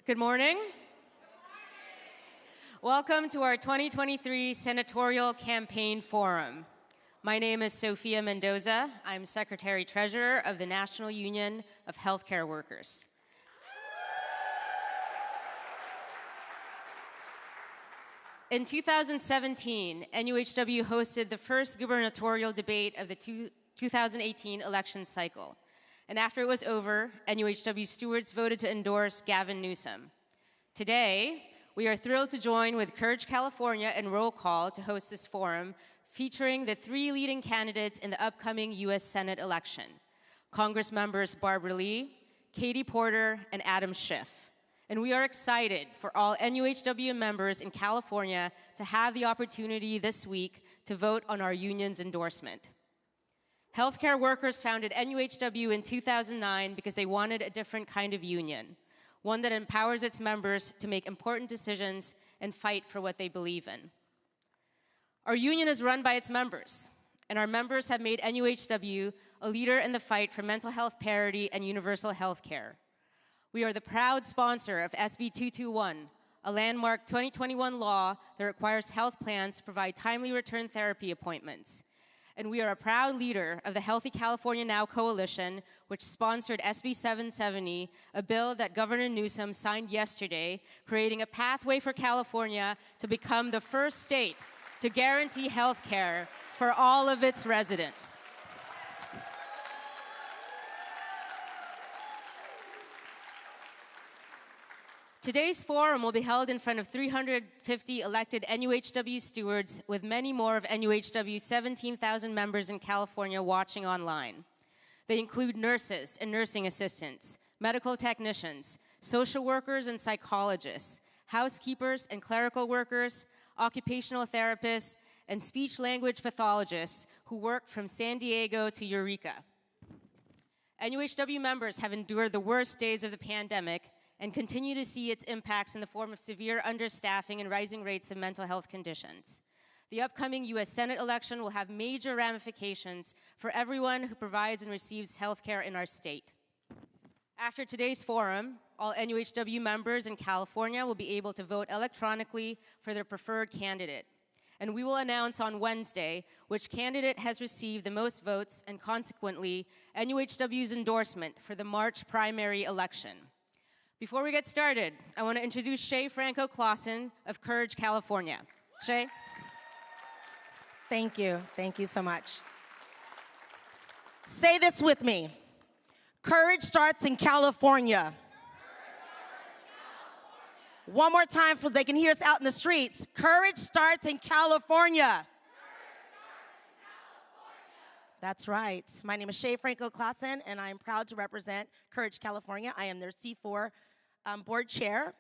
Good morning. Welcome to our 2023 Senatorial Campaign Forum. My name is Sophia Mendoza. I'm Secretary-Treasurer of the National Union of Healthcare Workers. In 2017, NUHW hosted the first gubernatorial debate of the 2018 election cycle. And after it was over, NUHW stewards voted to endorse Gavin Newsom. Today, we are thrilled to join with Courage California and Roll Call to host this forum featuring the three leading candidates in the upcoming U.S. Senate election, Congress members Barbara Lee, Katie Porter, and Adam Schiff. And we are excited for all NUHW members in California to have the opportunity this week to vote on our union's endorsement. Healthcare workers founded NUHW in 2009 because they wanted a different kind of union, one that empowers its members to make important decisions and fight for what they believe in. Our union is run by its members, and our members have made NUHW a leader in the fight for mental health parity and universal health care. We are the proud sponsor of SB 221, a landmark 2021 law that requires health plans to provide timely return therapy appointments. And we are a proud leader of the Healthy California Now Coalition, which sponsored SB 770, a bill that Governor Newsom signed yesterday, creating a pathway for California to become the first state to guarantee health care for all of its residents. Today's forum will be held in front of 350 elected NUHW stewards, with many more of NUHW's 17,000 members in California watching online. They include nurses and nursing assistants, medical technicians, social workers and psychologists, housekeepers and clerical workers, occupational therapists, and speech-language pathologists who work from San Diego to Eureka. NUHW members have endured the worst days of the pandemic and continue to see its impacts in the form of severe understaffing and rising rates of mental health conditions. The upcoming U.S. Senate election will have major ramifications for everyone who provides and receives health care in our state. After today's forum, all NUHW members in California will be able to vote electronically for their preferred candidate. And we will announce on Wednesday which candidate has received the most votes and, consequently, NUHW's endorsement for the March primary election. Before we get started, I want to introduce Shay Franco-Clausen of Courage, California. Shay? Thank you. Thank you so much. Say this with me. Courage starts in California. One more time so they can hear us out in the streets. Courage starts in California. That's right. My name is Shay Franco-Clausen, and I'm proud to represent Courage California. I am their C4 board chair,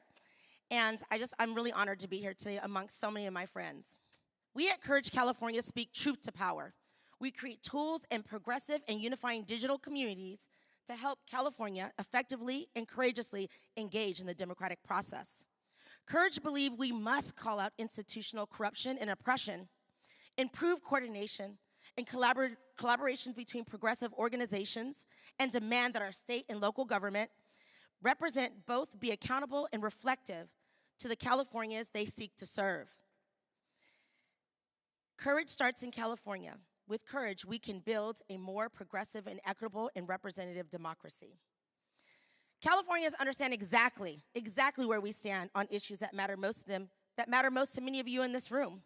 and I'm really honored to be here today amongst so many of my friends. We at Courage California speak truth to power. We create tools and progressive and unifying digital communities to help California effectively and courageously engage in the democratic process. Courage believe we must call out institutional corruption and oppression, improve coordination, and collaborations between progressive organizations, and demand that our state and local government represent both, be accountable and reflective to the Californians they seek to serve. Courage starts in California. With courage, we can build a more progressive and equitable and representative democracy. Californians understand exactly where we stand on issues that matter most to them, that matter most to many of you in this room.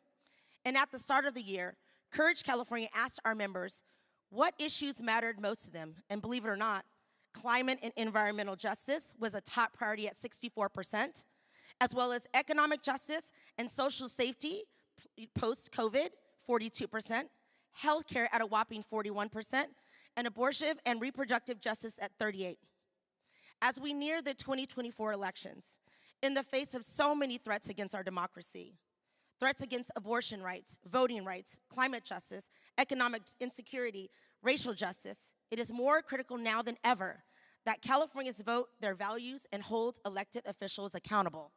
And at the start of the year, Courage California asked our members what issues mattered most to them, and believe it or not, climate and environmental justice was a top priority at 64%, as well as economic justice and social safety post-COVID, 42%, healthcare at a whopping 41%, and abortion and reproductive justice at 38%. As we near the 2024 elections, in the face of so many threats against our democracy, threats against abortion rights, voting rights, climate justice, economic insecurity, racial justice, it is more critical now than ever that Californians vote their values and hold elected officials accountable.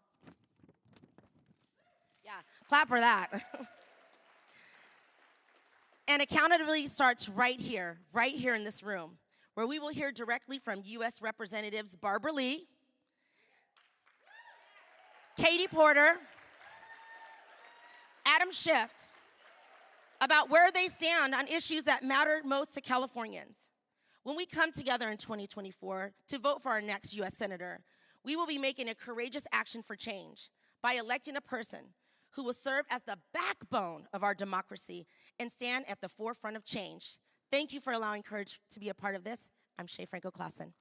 Yeah, clap for that. And accountability starts right here in this room, where we will hear directly from U.S. Representatives Barbara Lee, Katie Porter, Adam Schiff, about where they stand on issues that matter most to Californians. When we come together in 2024 to vote for our next U.S. Senator, we will be making a courageous action for change by electing a person who will serve as the backbone of our democracy and stand at the forefront of change. Thank you for allowing Courage to be a part of this. I'm Shay Franco-Claassen.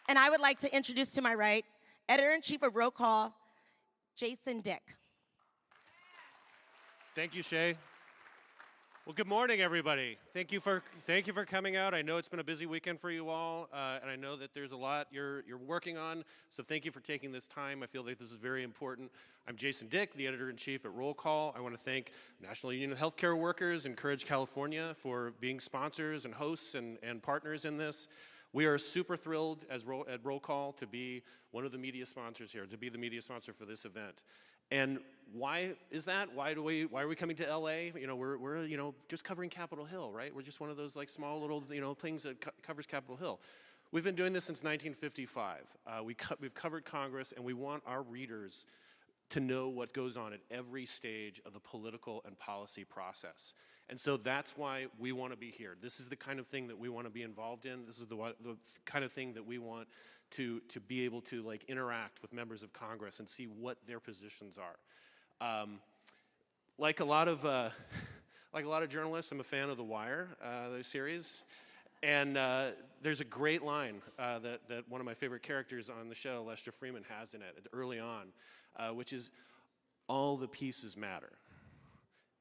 And I would like to introduce to my right, Editor-in-Chief of Roll Call, Jason Dick. Thank you, Shay. Well, good morning, everybody. Thank you for coming out. I know it's been a busy weekend for you all, and I know that there's a lot you're working on. So thank you for taking this time. I feel like this is very important. I'm Jason Dick, the editor-in-chief at Roll Call. I want to thank National Union of Healthcare Workers and Courage California for being sponsors and hosts and partners in this. We are super thrilled at Roll Call to be one of the media sponsors here, to be the media sponsor for this event. And why is that? Why are we coming to LA? You know, we're just covering Capitol Hill, right? We're just one of those like small little things that covers Capitol Hill. We've been doing this since 1955. We've covered Congress, and we want our readers to know what goes on at every stage of the political and policy process. And so that's why we want to be here. This is the kind of thing that we want to be involved in. This is the kind of thing that we want to be able to like interact with members of Congress and see what their positions are. Like a lot of journalists, I'm a fan of The Wire, the series, and there's a great line that one of my favorite characters on the show, Lester Freeman, has in it early on, which is, all the pieces matter.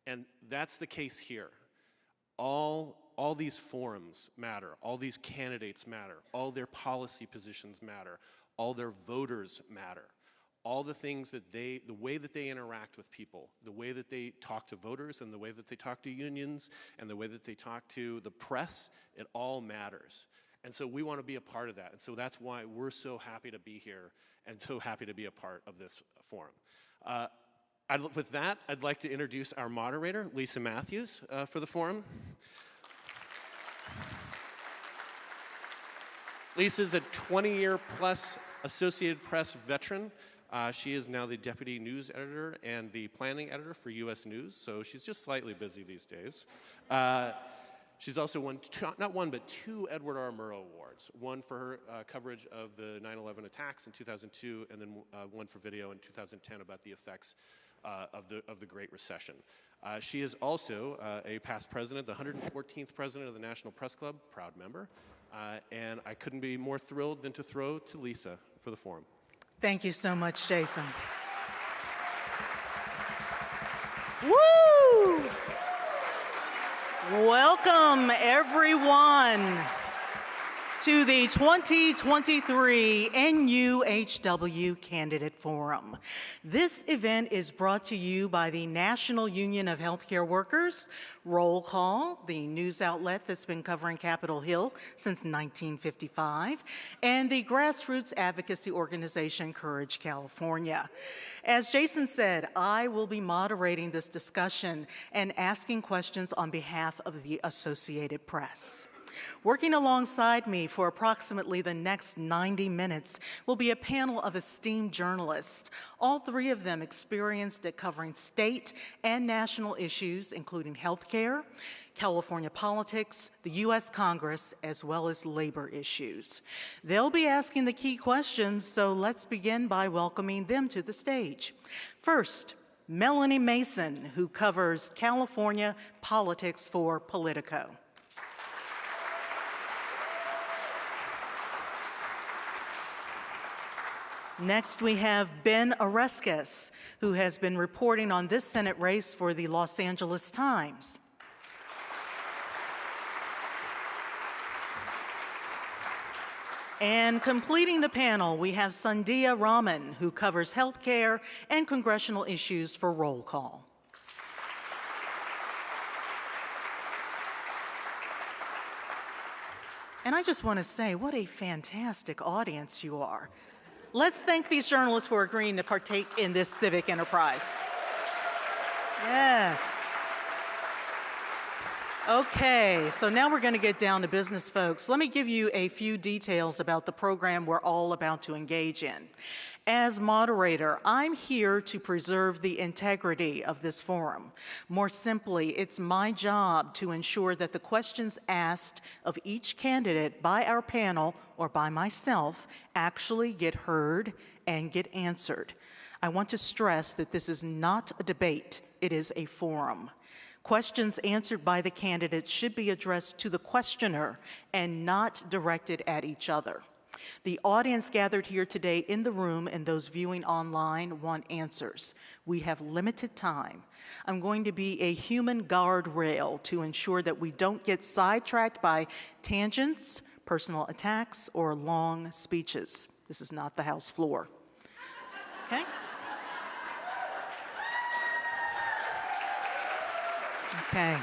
And that's the case here. All these forums matter, all these candidates matter, all their policy positions matter, all their voters matter. All the things that the way that they interact with people, the way that they talk to voters and the way that they talk to unions and the way that they talk to the press, it all matters. And so we want to be a part of that. And so that's why we're so happy to be here and so happy to be a part of this forum. With that, I'd like to introduce our moderator, Lisa Matthews, for the forum. Lisa's a 20-year-plus Associated Press veteran. She is now the deputy news editor and the planning editor for U.S. News, so she's just slightly busy these days. She's also won, not one, but 2 Edward R. Murrow Awards. One for her coverage of the 9/11 attacks in 2002, and then one for video in 2010 about the effects of the Great Recession. She is also a past president, the 114th president of the National Press Club, proud member. And I couldn't be more thrilled than to throw to Lisa for the forum. Thank you so much, Jason. Woo! Welcome, everyone, to the 2023 NUHW Candidate Forum. This event is brought to you by the National Union of Healthcare Workers, Roll Call, the news outlet that's been covering Capitol Hill since 1955, and the grassroots advocacy organization Courage California. As Jason said, I will be moderating this discussion and asking questions on behalf of the Associated Press. Working alongside me for approximately the next 90 minutes will be a panel of esteemed journalists, all 3 of them experienced at covering state and national issues, including healthcare, California politics, the U.S. Congress, as well as labor issues. They'll be asking the key questions, so let's begin by welcoming them to the stage. First, Melanie Mason, who covers California politics for Politico. Next, we have Ben Oreskes, who has been reporting on this Senate race for the Los Angeles Times. And completing the panel, we have Sandhya Raman, who covers healthcare and congressional issues for Roll Call. And I just want to say, what a fantastic audience you are. Let's thank these journalists for agreeing to partake in this civic enterprise. Yes. Okay, so now we're going to get down to business, folks. Let me give you a few details about the program we're all about to engage in. As moderator, I'm here to preserve the integrity of this forum. More simply, it's my job to ensure that the questions asked of each candidate by our panel or by myself actually get heard and get answered. I want to stress that this is not a debate, it is a forum. Questions answered by the candidates should be addressed to the questioner and not directed at each other. The audience gathered here today in the room and those viewing online want answers. We have limited time. I'm going to be a human guardrail to ensure that we don't get sidetracked by tangents, personal attacks, or long speeches. This is not the House floor. Okay? Okay.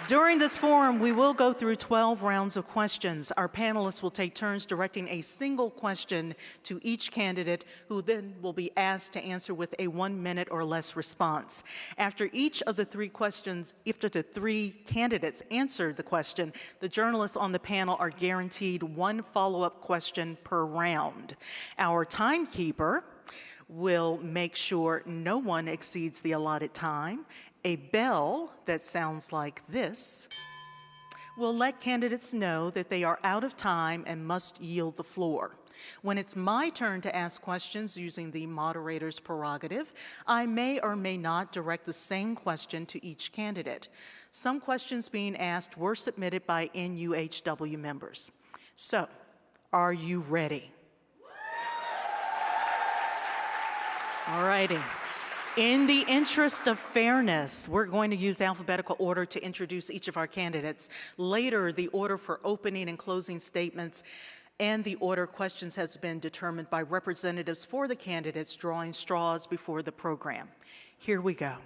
During this forum, we will go through 12 rounds of questions. Our panelists will take turns directing a single question to each candidate, who then will be asked to answer with a 1 minute or less response. After each of the three questions, after the three candidates answer the question, the journalists on the panel are guaranteed one follow-up question per round. Our timekeeper will make sure no one exceeds the allotted time. A bell that sounds like this will let candidates know that they are out of time and must yield the floor. When it's my turn to ask questions using the moderator's prerogative, I may or may not direct the same question to each candidate. Some questions being asked were submitted by NUHW members. So, are you ready? All righty. In the interest of fairness, we're going to use alphabetical order to introduce each of our candidates. Later, the order for opening and closing statements and the order of questions has been determined by representatives for the candidates drawing straws before the program. Here we go.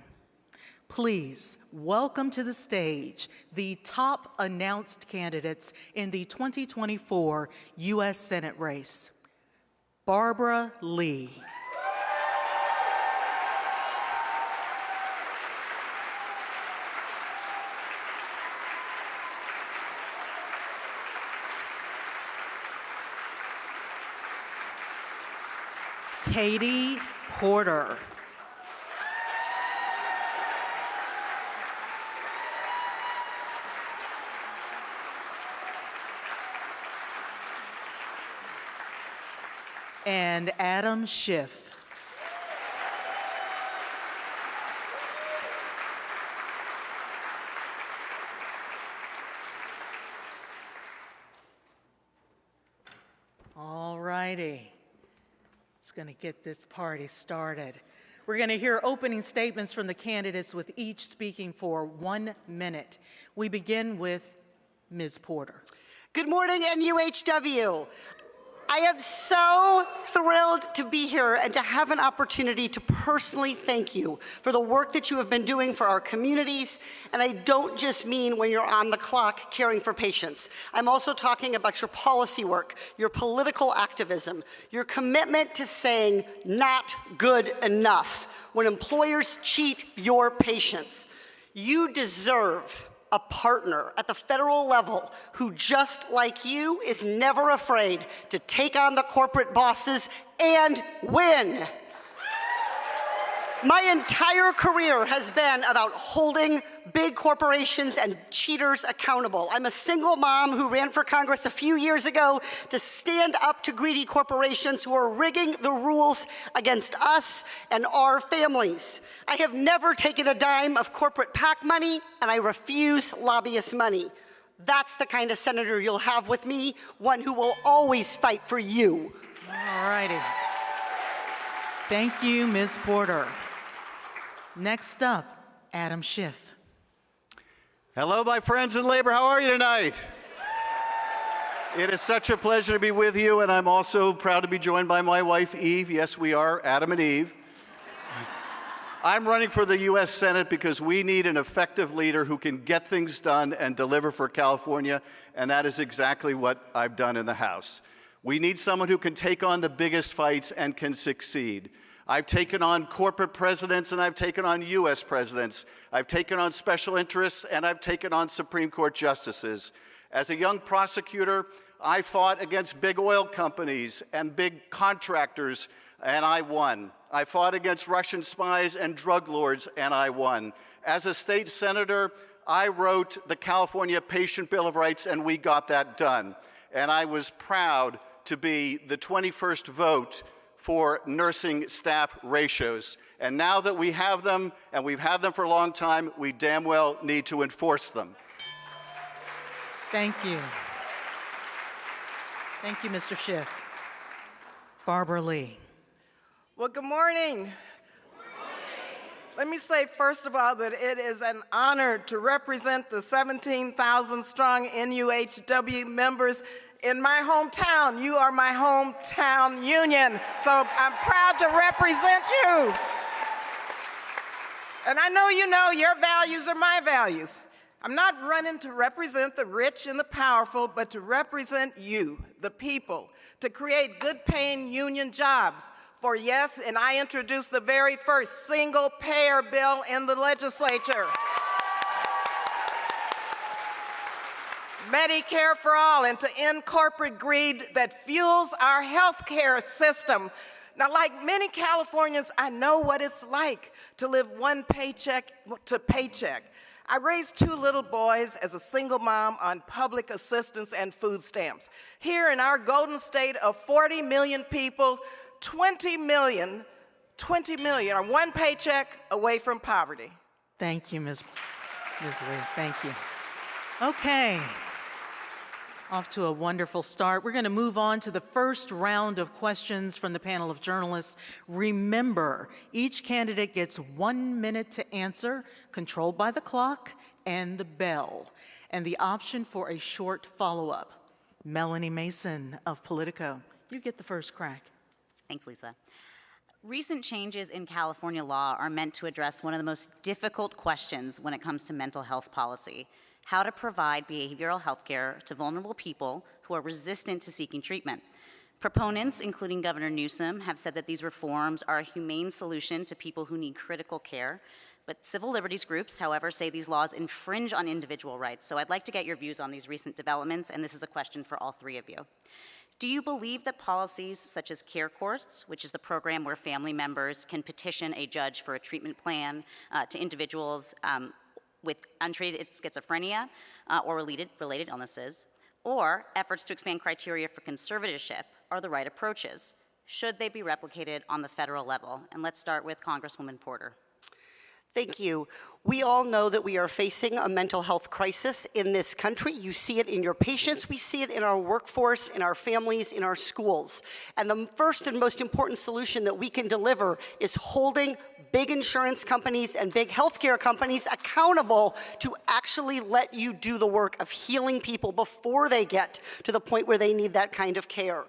Please welcome to the stage the top announced candidates in the 2024 U.S. Senate race. Barbara Lee. Katie Porter. And Adam Schiff. All righty. Going to get this party started. We're going to hear opening statements from the candidates with each speaking for 1 minute. We begin with Ms. Porter. Good morning, NUHW. I am so thrilled to be here and to have an opportunity to personally thank you for the work that you have been doing for our communities. And I don't just mean when you're on the clock caring for patients. I'm also talking about your policy work, your political activism, your commitment to saying not good enough when employers cheat your patients. You deserve a partner at the federal level who, just like you, is never afraid to take on the corporate bosses and win. My entire career has been about holding big corporations and cheaters accountable. I'm a single mom who ran for Congress a few years ago to stand up to greedy corporations who are rigging the rules against us and our families. I have never taken a dime of corporate PAC money, and I refuse lobbyist money. That's the kind of senator you'll have with me, one who will always fight for you. All righty. Thank you, Ms. Porter. Next up, Adam Schiff. Hello, my friends in labor. How are you tonight? It is such a pleasure to be with you, and I'm also proud to be joined by my wife, Eve. Yes, we are Adam and Eve. I'm running for the U.S. Senate because we need an effective leader who can get things done and deliver for California, and that is exactly what I've done in the House. We need someone who can take on the biggest fights and can succeed. I've taken on corporate presidents and I've taken on US presidents. I've taken on special interests and I've taken on Supreme Court justices. As a young prosecutor, I fought against big oil companies and big contractors, and I won. I fought against Russian spies and drug lords, and I won. As a state senator, I wrote the California Patient Bill of Rights, and we got that done. And I was proud to be the 21st vote for nursing staff ratios. And now that we have them, and we've had them for a long time, we damn well need to enforce them. Thank you. Thank you, Mr. Schiff. Barbara Lee. Well, good morning. Let me say, first of all, that it is an honor to represent the 17,000 strong NUHW members in my hometown. You are my hometown union, so I'm proud to represent you. And I know you know your values are my values. I'm not running to represent the rich and the powerful, but to represent you, the people, to create good-paying union jobs. For yes, and I introduced the very first single-payer bill in the legislature. Medicare for all, and to end corporate greed that fuels our healthcare system. Now, like many Californians, I know what it's like to live one paycheck to paycheck. I raised 2 little boys as a single mom on public assistance and food stamps. Here in our golden state of 40 million people, 20 million are one paycheck away from poverty. Thank you, Ms. Lee. Thank you. Okay. Off to a wonderful start. We're going to move on to the first round of questions from the panel of journalists. Remember, each candidate gets 1 minute to answer, controlled by the clock and the bell, and the option for a short follow-up. Melanie Mason of Politico, you get the first crack. Thanks, Lisa. Recent changes in California law are meant to address one of the most difficult questions when it comes to mental health policy: how to provide behavioral health care to vulnerable people who are resistant to seeking treatment. Proponents, including Governor Newsom, have said that these reforms are a humane solution to people who need critical care. But civil liberties groups, however, say these laws infringe on individual rights. So I'd like to get your views on these recent developments, and this is a question for all 3 of you. Do you believe that policies such as Care Courts, which is the program where family members can petition a judge for a treatment plan to individuals with untreated schizophrenia or related illnesses, or efforts to expand criteria for conservatorship are the right approaches? Should they be replicated on the federal level? And let's start with Congresswoman Porter. Thank you. We all know that we are facing a mental health crisis in this country. You see it in your patients. We see it in our workforce, in our families, in our schools. And the first and most important solution that we can deliver is holding big insurance companies and big healthcare companies accountable to actually let you do the work of healing people before they get to the point where they need that kind of care.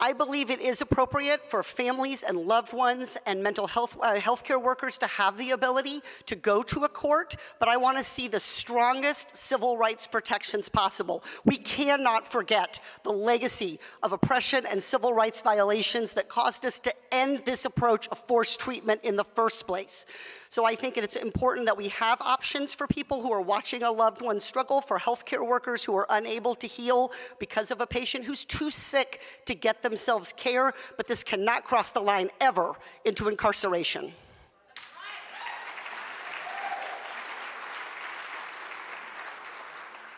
I believe it is appropriate for families and loved ones and mental health healthcare workers to have the ability to go to a court, but I want to see the strongest civil rights protections possible. We cannot forget the legacy of oppression and civil rights violations that caused us to end this approach of forced treatment in the first place. So I think it's important that we have options for people who are watching a loved one struggle, for healthcare workers who are unable to heal because of a patient who's too sick to get themselves care, but this cannot cross the line ever into incarceration.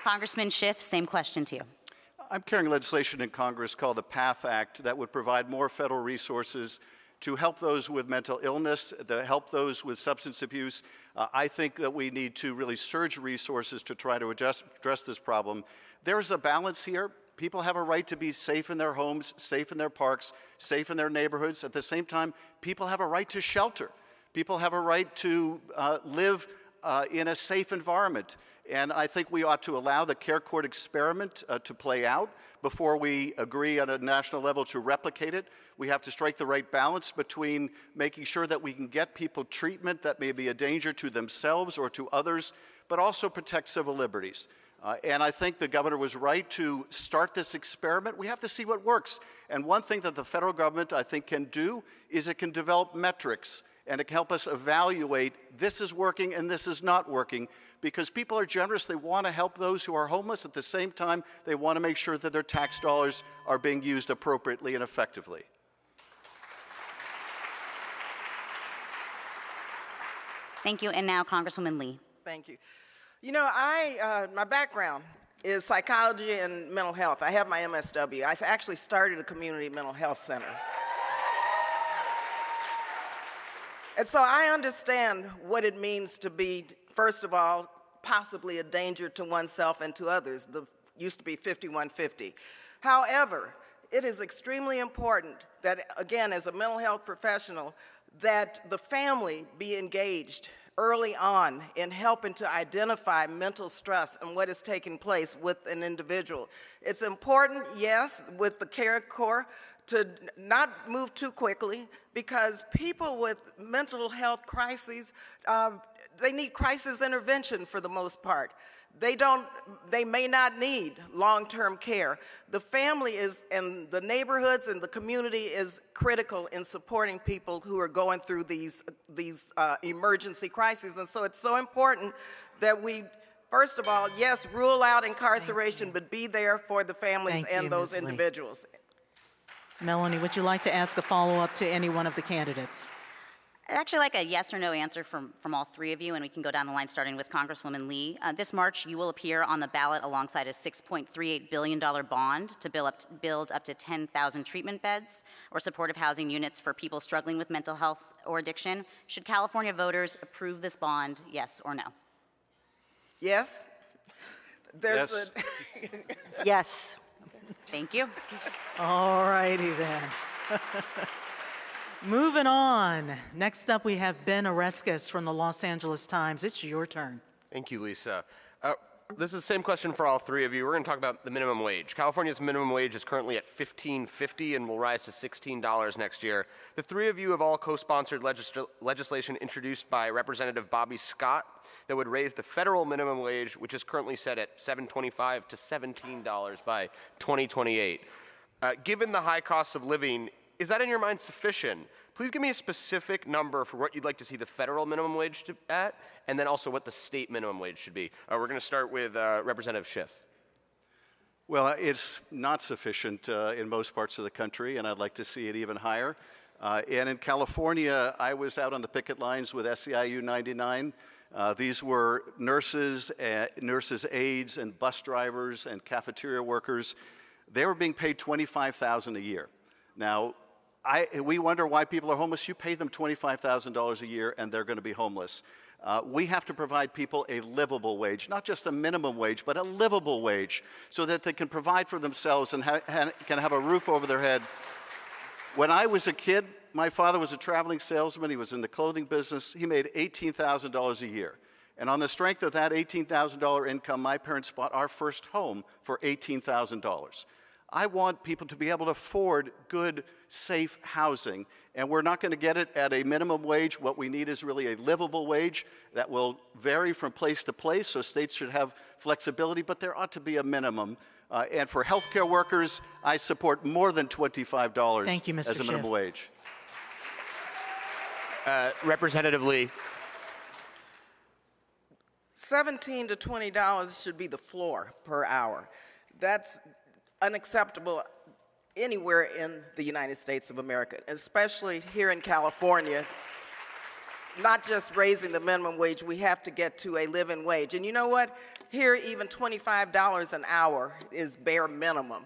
Congressman Schiff, same question to you. I'm carrying legislation in Congress called the PATH Act that would provide more federal resources to help those with mental illness, to help those with substance abuse. I think that we need to really surge resources to try to address this problem. There is a balance here. People have a right to be safe in their homes, safe in their parks, safe in their neighborhoods. At the same time, people have a right to shelter. People have a right to live in a safe environment. And I think we ought to allow the Care Court experiment to play out before we agree on a national level to replicate it. We have to strike the right balance between making sure that we can get people treatment that may be a danger to themselves or to others, but also protect civil liberties. And I think the governor was right to start this experiment. We have to see what works. And one thing that the federal government, I think, can do is it can develop metrics, and it can help us evaluate this is working and this is not working, because people are generous. They want to help those who are homeless. At the same time, they want to make sure that their tax dollars are being used appropriately and effectively. Thank you. And now Congresswoman Lee. Thank you. You know, my background is psychology and mental health. I have my MSW. I actually started a community mental health center. And so I understand what it means to be, first of all, possibly a danger to oneself and to others. Used to be 5150. However, it is extremely important that, again, as a mental health professional, that the family be engaged early on in helping to identify mental stress and what is taking place with an individual. It's important, yes, with the Care Corps, to not move too quickly, because people with mental health crises, they need crisis intervention for the most part. They may not need long-term care. The family is, and the neighborhoods and the community is critical in supporting people who are going through these emergency crises. And so it's so important that we, first of all, yes, rule out incarceration, but be there for the families and those individuals. Melanie, would you like to ask a follow-up to any one of the candidates? I'd actually like a yes or no answer from all three of you, and we can go down the line starting with Congresswoman Lee. This March, you will appear on the ballot alongside a $6.38 billion bond to build up to 10,000 treatment beds or supportive housing units for people struggling with mental health or addiction. Should California voters approve this bond, yes or no? Yes. Yes. Yes. Thank you. All righty then. Moving on. Next up, we have Ben Oreskes from the Los Angeles Times. It's your turn. Thank you, Lisa. This is the same question for all three of you. We're going to talk about the minimum wage. California's minimum wage is currently at $15.50 and will rise to $16 next year. The three of you have all co-sponsored legislation introduced by Representative Bobby Scott that would raise the federal minimum wage, which is currently set at $7.25 to $17 by 2028. Given the high costs of living, is that in your mind sufficient? Please give me a specific number for what you'd like to see the federal minimum wage at, and then also what the state minimum wage should be. We're going to start with Representative Schiff. Well, it's not sufficient in most parts of the country, and I'd like to see it even higher. And in California, I was out on the picket lines with SEIU 99. These were nurses, nurses' aides, and bus drivers, and cafeteria workers. They were being paid $25,000 a year. Now, we wonder why people are homeless. You pay them $25,000 a year, and they're going to be homeless. We have to provide people a livable wage, not just a minimum wage, but a livable wage, so that they can provide for themselves and can have a roof over their head. When I was a kid, my father was a traveling salesman. He was in the clothing business. He made $18,000 a year. And on the strength of that $18,000 income, my parents bought our first home for $18,000. I want people to be able to afford good, safe housing, and we're not going to get it at a minimum wage. What we need is really a livable wage that will vary from place to place, so states should have flexibility, but there ought to be a minimum. And for healthcare workers, I support more than $25 Thank you, Mr. as a minimum wage. Representative Lee. $17 to $20 should be the floor per hour. That's unacceptable anywhere in the United States of America, especially here in California. Not just raising the minimum wage, we have to get to a living wage. And you know what? Here, even $25 an hour is bare minimum.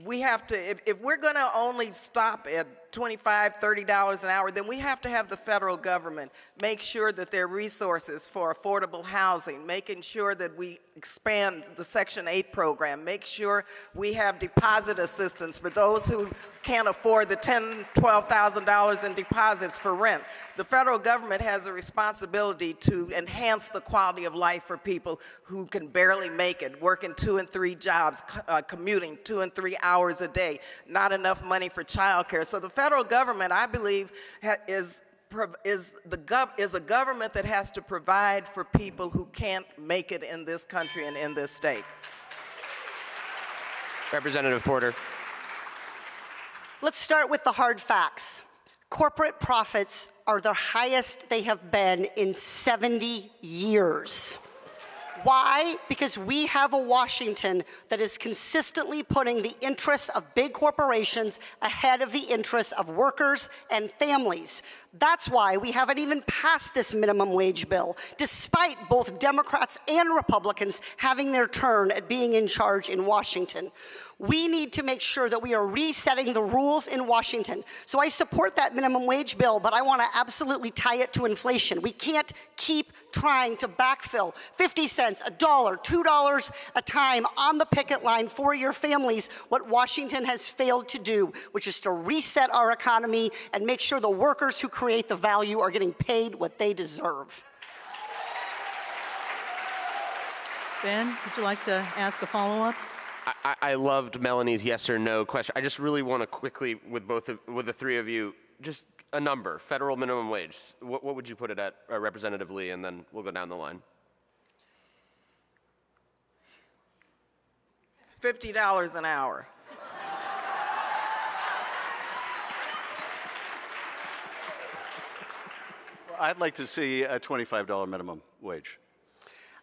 We have to, if we're going to only stop at $25, $30 an hour, then we have to have the federal government make sure that there are resources for affordable housing, making sure that we expand the Section 8 program, make sure we have deposit assistance for those who can't afford the $10,000, $12,000 in deposits for rent. The federal government has a responsibility to enhance the quality of life for people who can barely make it, working 2 and 3 jobs, commuting 2 and 3 hours a day, not enough money for childcare. So the federal government, I believe, is is a government that has to provide for people who can't make it in this country and in this state. Representative Porter. Let's start with the hard facts. Corporate profits are the highest they have been in 70 years. Why? Because we have a Washington that is consistently putting the interests of big corporations ahead of the interests of workers and families. That's why we haven't even passed this minimum wage bill, despite both Democrats and Republicans having their turn at being in charge in Washington. We need to make sure that we are resetting the rules in Washington. So I support that minimum wage bill, but I want to absolutely tie it to inflation. We can't keep trying to backfill 50 cents, $1, $2 a time on the picket line for your families, what Washington has failed to do, which is to reset our economy and make sure the workers who create the value are getting paid what they deserve. Ben, would you like to ask a follow-up? I loved Melanie's yes or no question. I just really want to quickly, with the three of you, just a number, federal minimum wage. What would you put it at, Representative Lee, and then we'll go down the line. $50 an hour. I'd like to see a $25 minimum wage.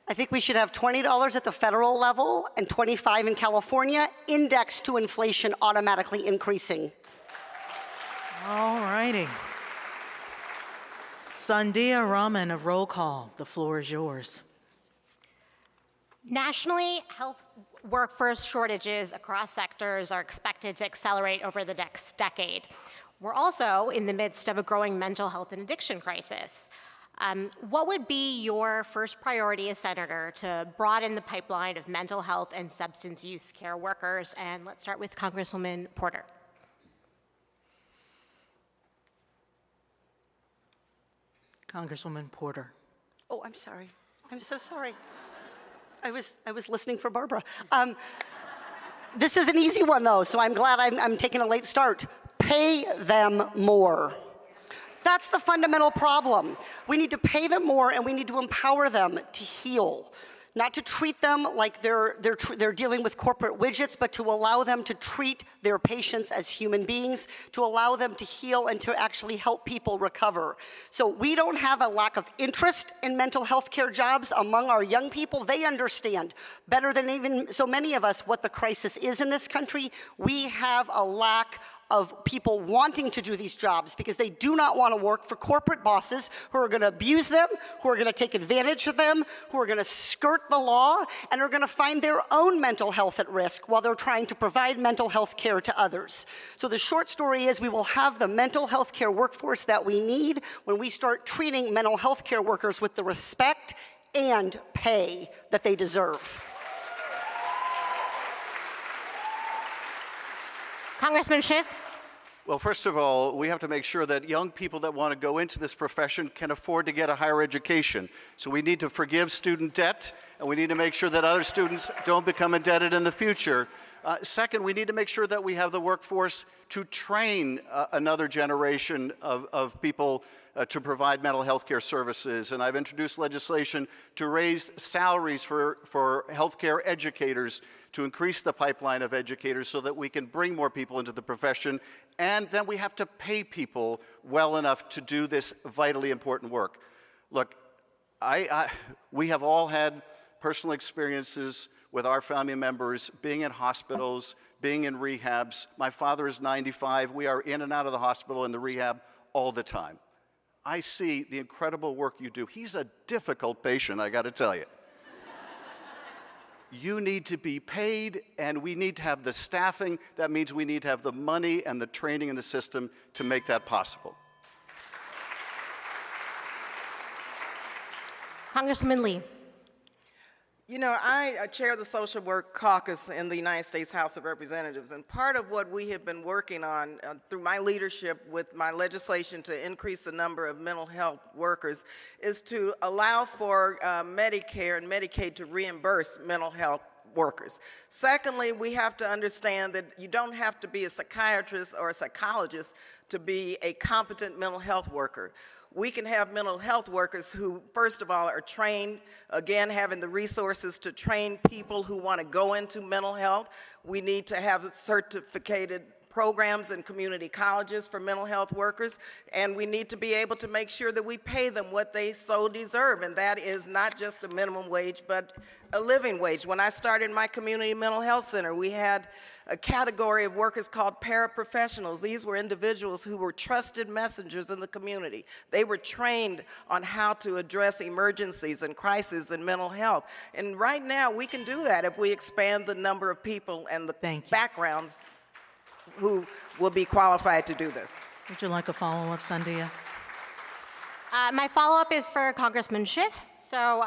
I think we should have $20 at the federal level and $25 in California, indexed to inflation, automatically increasing. All righty. Sandhya Raman of Roll Call, the floor is yours. Nationally, health workforce shortages across sectors are expected to accelerate over the next decade. We're also in the midst of a growing mental health and addiction crisis. What would be your first priority as senator to broaden the pipeline of mental health and substance use care workers? And let's start with Congresswoman Porter. Congresswoman Porter. Oh, I'm sorry. I'm so sorry. I was listening for Barbara. This is an easy one, though, so I'm glad I'm taking a late start. Pay them more. That's the fundamental problem. We need to pay them more, and we need to empower them to heal. Not to treat them like they're dealing with corporate widgets, but to allow them to treat their patients as human beings, to allow them to heal and to actually help people recover. So we don't have a lack of interest in mental health care jobs among our young people. They understand better than even so many of us what the crisis is in this country. We have a lack of people wanting to do these jobs because they do not want to work for corporate bosses who are going to abuse them, who are going to take advantage of them, who are going to skirt the law, and are going to find their own mental health at risk while they're trying to provide mental health care to others. So the short story is we will have the mental health care workforce that we need when we start treating mental health care workers with the respect and pay that they deserve. Congressman Schiff. Well, first of all, we have to make sure that young people that want to go into this profession can afford to get a higher education. So we need to forgive student debt, and we need to make sure that other students don't become indebted in the future. Second, we need to make sure that we have the workforce to train another generation of people to provide mental health care services. And I've introduced legislation to raise salaries for healthcare educators, to increase the pipeline of educators so that we can bring more people into the profession. And then we have to pay people well enough to do this vitally important work. Look, we have all had personal experiences with our family members being in hospitals, being in rehabs. My father is 95. We are in and out of the hospital and the rehab all the time. I see the incredible work you do. He's a difficult patient, I got to tell you. You need to be paid, and we need to have the staffing. That means we need to have the money and the training in the system to make that possible. Congressman Lee. You know, I chair the Social Work Caucus in the United States House of Representatives, and part of what we have been working on through my leadership with my legislation to increase the number of mental health workers is to allow for Medicare and Medicaid to reimburse mental health workers. Secondly, we have to understand that you don't have to be a psychiatrist or a psychologist to be a competent mental health worker. We can have mental health workers who, first of all, are trained, again, having the resources to train people who want to go into mental health. We need to have certificated programs in community colleges for mental health workers, and we need to be able to make sure that we pay them what they so deserve, and that is not just a minimum wage, but a living wage. When I started my community mental health center, we had a category of workers called paraprofessionals. These were individuals who were trusted messengers in the community. They were trained on how to address emergencies and crises in mental health. And right now, we can do that if we expand the number of people and the backgrounds who will be qualified to do this. Would you like a follow-up, Sandia? My follow-up is for Congressman Schiff. So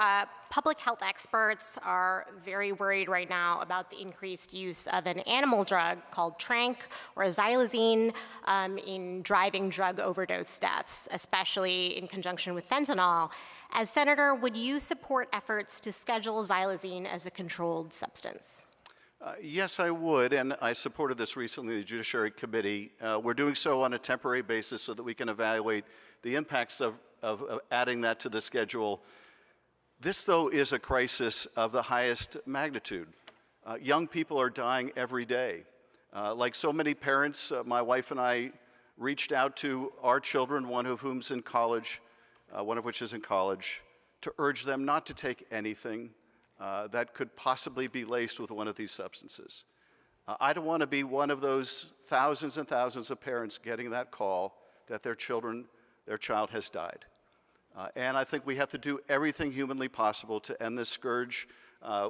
public health experts are very worried right now about the increased use of an animal drug called tranq or xylazine in driving drug overdose deaths, especially in conjunction with fentanyl. As Senator, would you support efforts to schedule xylazine as a controlled substance? Yes, I would, and I supported this recently in the Judiciary Committee. We're doing so on a temporary basis so that we can evaluate the impacts of adding that to the schedule. This, though, is a crisis of the highest magnitude. Young people are dying every day. Like so many parents, my wife and I reached out to our children, one of whom's in college, one of which is in college, to urge them not to take anything that could possibly be laced with one of these substances. I don't want to be one of those thousands and thousands of parents getting that call that their child has died. And I think we have to do everything humanly possible to end this scourge.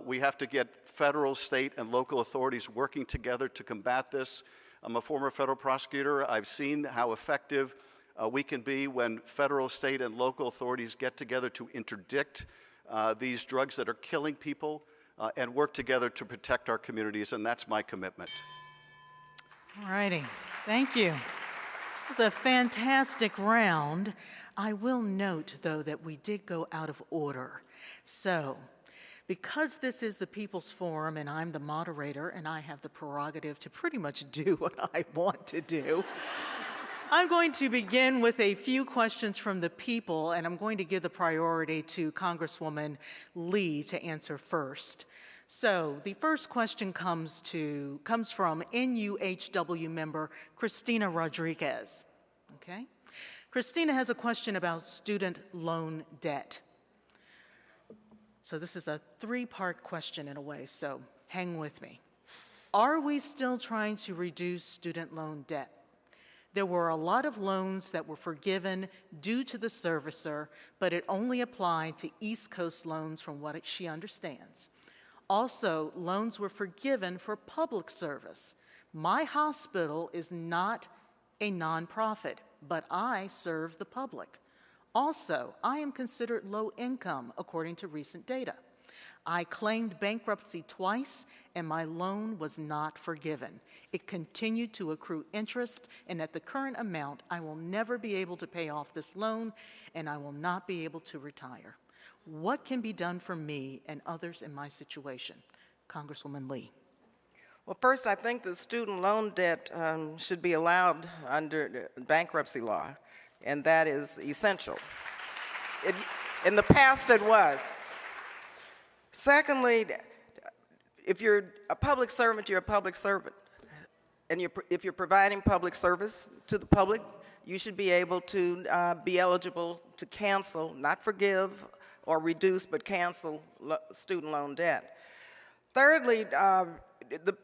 We have to get federal, state, and local authorities working together to combat this. I'm a former federal prosecutor. I've seen how effective we can be when federal, state, and local authorities get together to interdict these drugs that are killing people and work together to protect our communities, and that's my commitment. All righty, thank you. It was a fantastic round. I will note, though, that we did go out of order. So, because this is the People's Forum and I'm the moderator and I have the prerogative to pretty much do what I want to do, I'm going to begin with a few questions from the people, and I'm going to give the priority to Congresswoman Lee to answer first. So the first question comes from NUHW member Christina Rodriguez. Okay? Christina has a question about student loan debt. So this is a three-part question in a way, so hang with me. Are we still trying to reduce student loan debt? There were a lot of loans that were forgiven due to the servicer, but it only applied to East Coast loans from what she understands. Also, loans were forgiven for public service. My hospital is not a nonprofit, but I serve the public. Also, I am considered low income according to recent data. I claimed bankruptcy twice, and my loan was not forgiven. It continued to accrue interest, and at the current amount, I will never be able to pay off this loan, and I will not be able to retire. What can be done for me and others in my situation? Congresswoman Lee. Well, first, I think the student loan debt should be allowed under bankruptcy law, and that is essential. In the past, it was. Secondly, if you're a public servant, you're a public servant. And if you're providing public service to the public, you should be able to be eligible to cancel, not forgive or reduce, but cancel student loan debt. Thirdly, the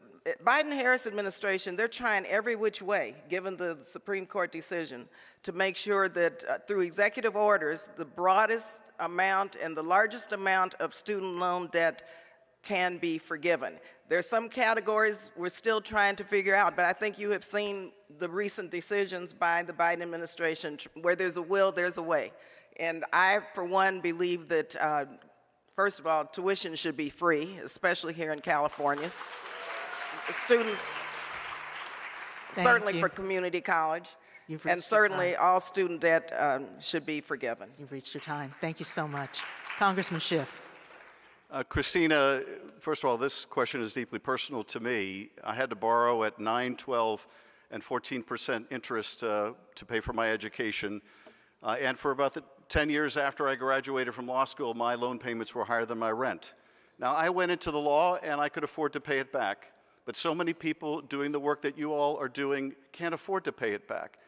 Biden-Harris administration, they're trying every which way, given the Supreme Court decision, to make sure that through executive orders, the broadest amount and the largest amount of student loan debt can be forgiven. There's some categories we're still trying to figure out, but I think you have seen the recent decisions by the Biden administration. Where there's a will, there's a way. And I, for one, believe that, first of all, tuition should be free, especially here in California. Students, certainly for community college, and certainly all student debt should be forgiven. You've reached your time. Thank you so much. Congressman Schiff. Christina, first of all, this question is deeply personal to me. I had to borrow at 9, 12, and 14% interest to pay for my education. And for about 10 years after I graduated from law school, my loan payments were higher than my rent. Now, I went into the law and I could afford to pay it back. But so many people doing the work that you all are doing can't afford to pay it back.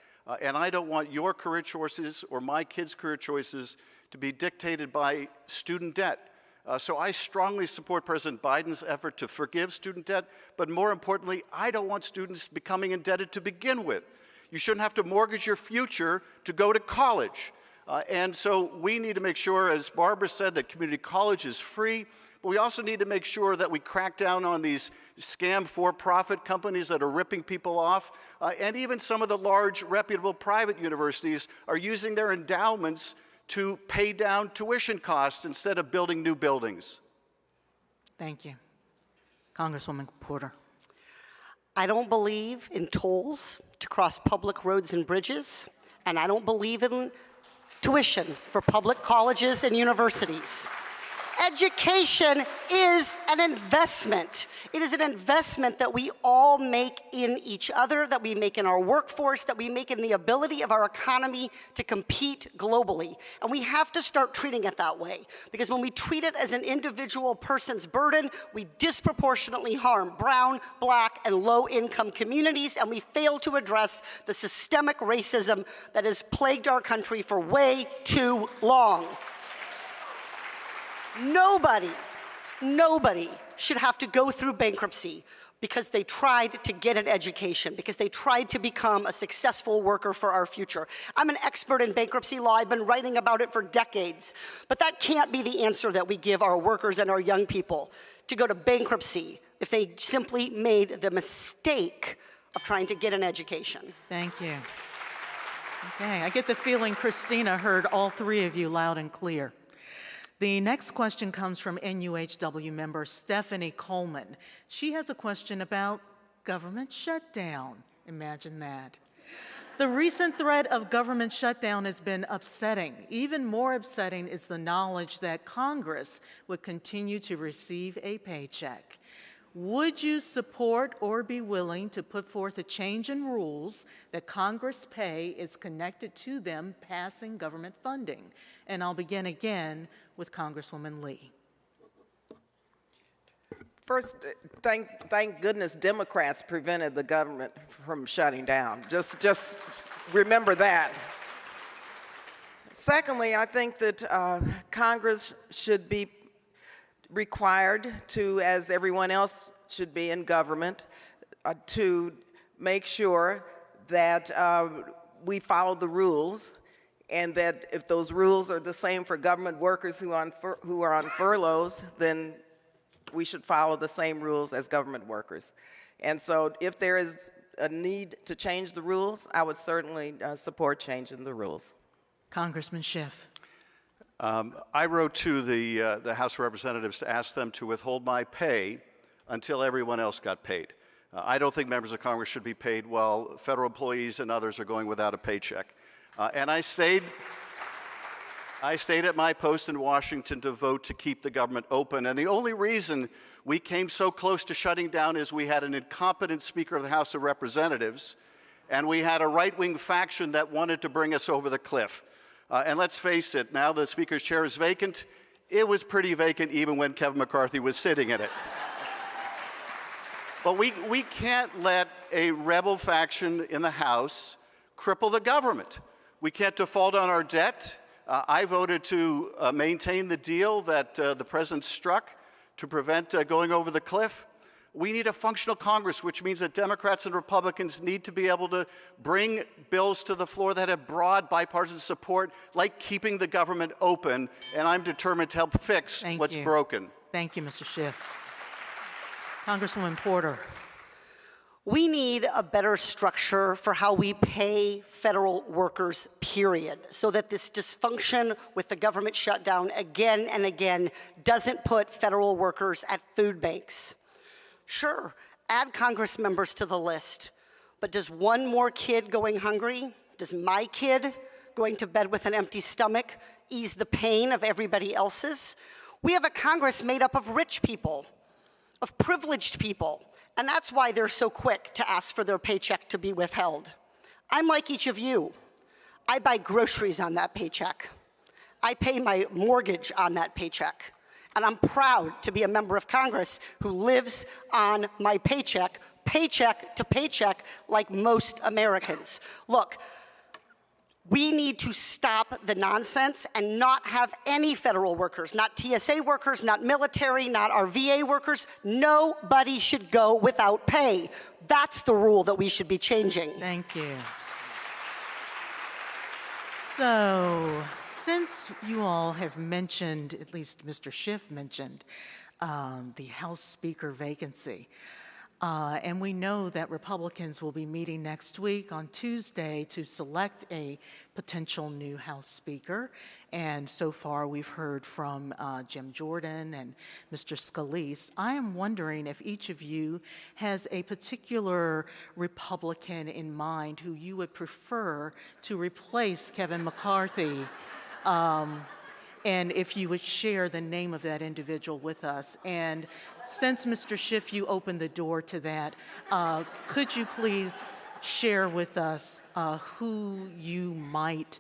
And I don't want your career choices or my kids' career choices to be dictated by student debt. So I strongly support President Biden's effort to forgive student debt, but more importantly, I don't want students becoming indebted to begin with. You shouldn't have to mortgage your future to go to college. And so we need to make sure, as Barbara said, that community college is free, but we also need to make sure that we crack down on these scam for-profit companies that are ripping people off, and even some of the large reputable private universities are using their endowments to pay down tuition costs instead of building new buildings. Thank you. Congresswoman Porter. I don't believe in tolls to cross public roads and bridges, and I don't believe in tuition for public colleges and universities. Education is an investment. It is an investment that we all make in each other, that we make in our workforce, that we make in the ability of our economy to compete globally. And we have to start treating it that way, because when we treat it as an individual person's burden, we disproportionately harm brown, black, and low-income communities, and we fail to address the systemic racism that has plagued our country for way too long. Nobody should have to go through bankruptcy because they tried to get an education, because they tried to become a successful worker for our future. I'm an expert in bankruptcy law. I've been writing about it for decades. But that can't be the answer that we give our workers and our young people, to go to bankruptcy if they simply made the mistake of trying to get an education. Thank you. Okay, I get the feeling Christina heard all three of you loud and clear. The next question comes from NUHW member Stephanie Coleman. She has a question about government shutdown. Imagine that. The recent threat of government shutdown has been upsetting. Even more upsetting is the knowledge that Congress would continue to receive a paycheck. Would you support or be willing to put forth a change in rules that Congress pay is connected to them passing government funding? And I'll begin again with Congresswoman Lee. First, thank goodness Democrats prevented the government from shutting down. Just remember that. Secondly, I think that Congress should be required to, as everyone else should be in government, to make sure that we follow the rules, and that if those rules are the same for government workers who are on furloughs, then we should follow the same rules as government workers. And so if there is a need to change the rules, I would certainly support changing the rules. Congressman Schiff. I wrote to the House of Representatives to ask them to withhold my pay until everyone else got paid. I don't think members of Congress should be paid while federal employees and others are going without a paycheck. And I stayed at my post in Washington to vote to keep the government open. And the only reason we came so close to shutting down is we had an incompetent Speaker of the House of Representatives, and we had a right-wing faction that wanted to bring us over the cliff. And let's face it, now the Speaker's chair is vacant. It was pretty vacant even when Kevin McCarthy was sitting in it. But we can't let a rebel faction in the House cripple the government. We can't default on our debt. I voted to maintain the deal that the President struck to prevent going over the cliff. We need a functional Congress, which means that Democrats and Republicans need to be able to bring bills to the floor that have broad bipartisan support, like keeping the government open, and I'm determined to help fix what's broken. Thank you, Mr. Schiff. Congresswoman Porter. We need a better structure for how we pay federal workers, period, so that this dysfunction with the government shutdown again and again doesn't put federal workers at food banks. Sure, add Congress members to the list, but does one more kid going hungry, does my kid going to bed with an empty stomach ease the pain of everybody else's? We have a Congress made up of rich people, of privileged people, and that's why they're so quick to ask for their paycheck to be withheld. I'm like each of you. I buy groceries on that paycheck. I pay my mortgage on that paycheck. And I'm proud to be a member of Congress who lives on my paycheck, paycheck to paycheck, like most Americans. Look, we need to stop the nonsense and not have any federal workers, not TSA workers, not military, not our VA workers. Nobody should go without pay. That's the rule that we should be changing. Thank you. So, since you all have mentioned, at least Mr. Schiff mentioned, the House Speaker vacancy, and we know that Republicans will be meeting next week on Tuesday to select a potential new House Speaker. And so far we've heard from Jim Jordan and Mr. Scalise. I am wondering if each of you has a particular Republican in mind who you would prefer to replace Kevin McCarthy. And if you would share the name of that individual with us. And since Mr. Schiff, you opened the door to that, could you please share with us who you might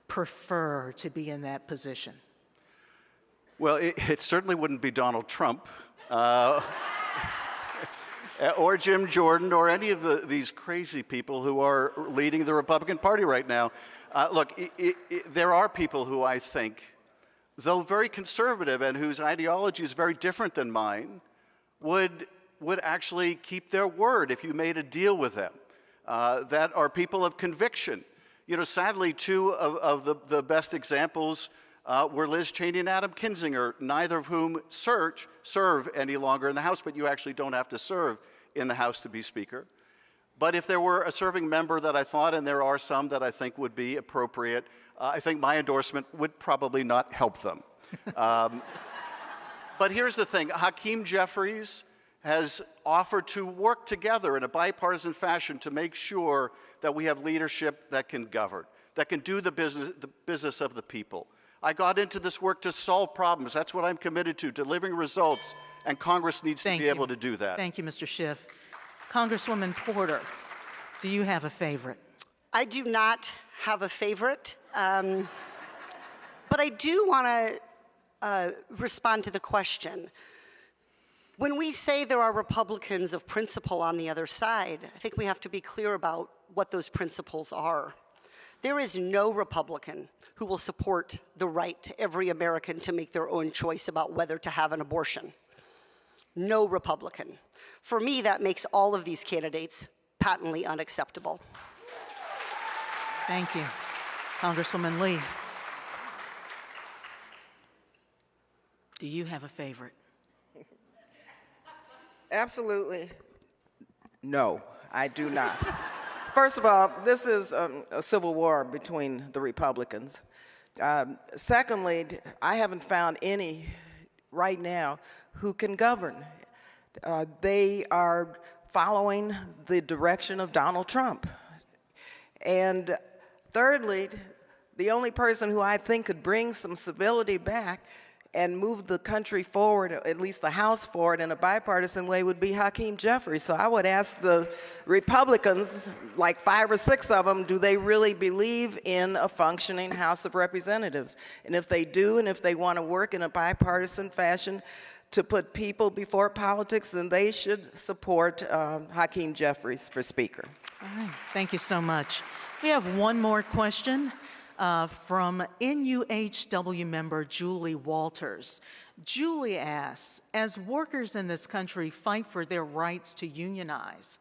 prefer to be in that position? Well, it certainly wouldn't be Donald Trump or Jim Jordan or any of these crazy people who are leading the Republican Party right now. Look, there are people who I think, though very conservative and whose ideology is very different than mine, would actually keep their word if you made a deal with them, that are people of conviction. You know, sadly, two of the best examples were Liz Cheney and Adam Kinzinger, neither of whom serve any longer in the House, but you actually don't have to serve in the House to be Speaker. But if there were a serving member that I thought, and there are some that I think would be appropriate, I think my endorsement would probably not help them. But here's the thing. Hakeem Jeffries has offered to work together in a bipartisan fashion to make sure that we have leadership that can govern, that can do the business of the people. I got into this work to solve problems. That's what I'm committed to, delivering results, and Congress needs to be able to do that. Thank you, Mr. Schiff. Congresswoman Porter, do you have a favorite? I do not have a favorite, but I do want to respond to the question. When we say there are Republicans of principle on the other side, I think we have to be clear about what those principles are. There is no Republican who will support the right to every American to make their own choice about whether to have an abortion. No Republican. For me, that makes all of these candidates patently unacceptable. Thank you. Congresswoman Lee, do you have a favorite? Absolutely. No, I do not. First of all, this is a civil war between the Republicans. Secondly, I haven't found any right now who can govern. They are following the direction of Donald Trump. And thirdly, the only person who I think could bring some civility back and move the country forward, at least the House forward, in a bipartisan way would be Hakeem Jeffries. So I would ask the Republicans, like 5 or 6 of them, do they really believe in a functioning House of Representatives? And if they do, and if they want to work in a bipartisan fashion to put people before politics, then they should support Hakeem Jeffries for Speaker. All right, thank you so much. We have one more question from NUHW member Julie Walters. Julie asks, as workers in this country fight for their rights to unionize,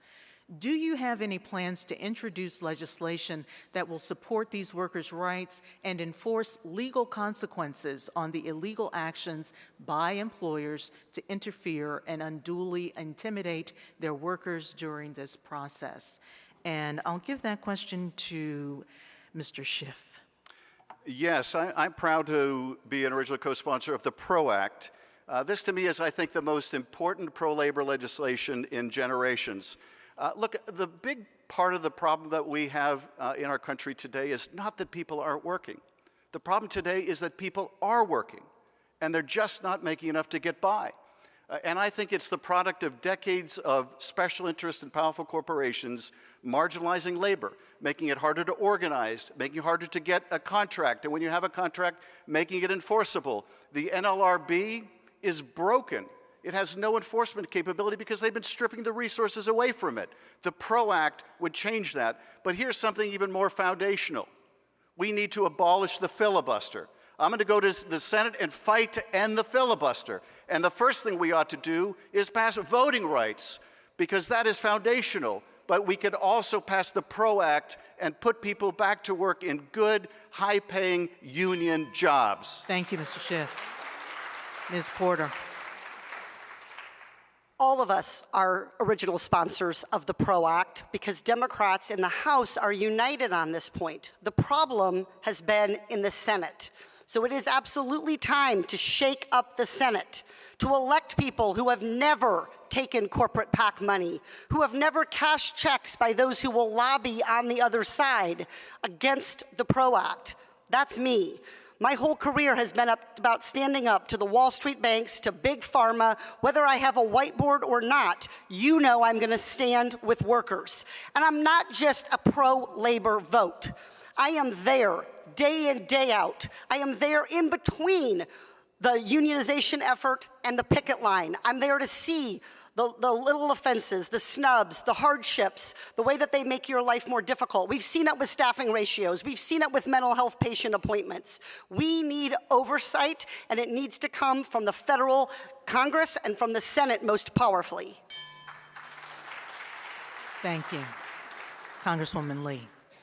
do you have any plans to introduce legislation that will support these workers' rights and enforce legal consequences on the illegal actions by employers to interfere and unduly intimidate their workers during this process? And I'll give that question to Mr. Schiff. Yes, I'm proud to be an original co-sponsor of the PRO Act. This to me is, I think, the most important pro-labor legislation in generations. Look, the big part of the problem that we have in our country today is not that people aren't working. The problem today is that people are working. and they're just not making enough to get by. And I think it's the product of decades of special interest and powerful corporations marginalizing labor, making it harder to organize, making it harder to get a contract, and when you have a contract, making it enforceable. The NLRB is broken. It has no enforcement capability because they've been stripping the resources away from it. The PRO Act would change that. But here's something even more foundational. We need to abolish the filibuster. I'm going to go to the Senate and fight to end the filibuster. And the first thing we ought to do is pass voting rights, because that is foundational. But we could also pass the PRO Act and put people back to work in good, high-paying union jobs. Thank you, Mr. Schiff. Ms. Porter. All of us are original sponsors of the PRO Act because Democrats in the House are united on this point. The problem has been in the Senate. So it is absolutely time to shake up the Senate, to elect people who have never taken corporate PAC money, who have never cashed checks by those who will lobby on the other side against the PRO Act. That's me. My whole career has been about standing up to the Wall Street banks, to big pharma. Whether I have a whiteboard or not, you know I'm going to stand with workers. And I'm not just a pro-labor vote. I am there day in, day out. I am there in between the unionization effort and the picket line. I'm there to see the little offenses, the snubs, the hardships, the way that they make your life more difficult. We've seen it with staffing ratios. We've seen it with mental health patient appointments. We need oversight, and it needs to come from the federal Congress and from the Senate most powerfully. Thank you. Congresswoman Lee.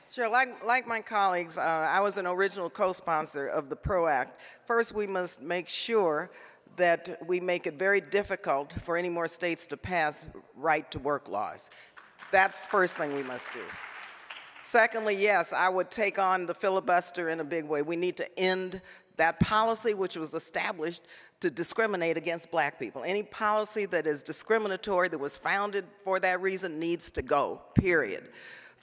Sure, like my colleagues, I was an original co-sponsor of the PRO Act. First, we must make sure that we make it very difficult for any more states to pass right-to-work laws. That's the first thing we must do. Secondly, yes, I would take on the filibuster in a big way. We need to end that policy which was established to discriminate against black people. Any policy that is discriminatory, that was founded for that reason, needs to go, period.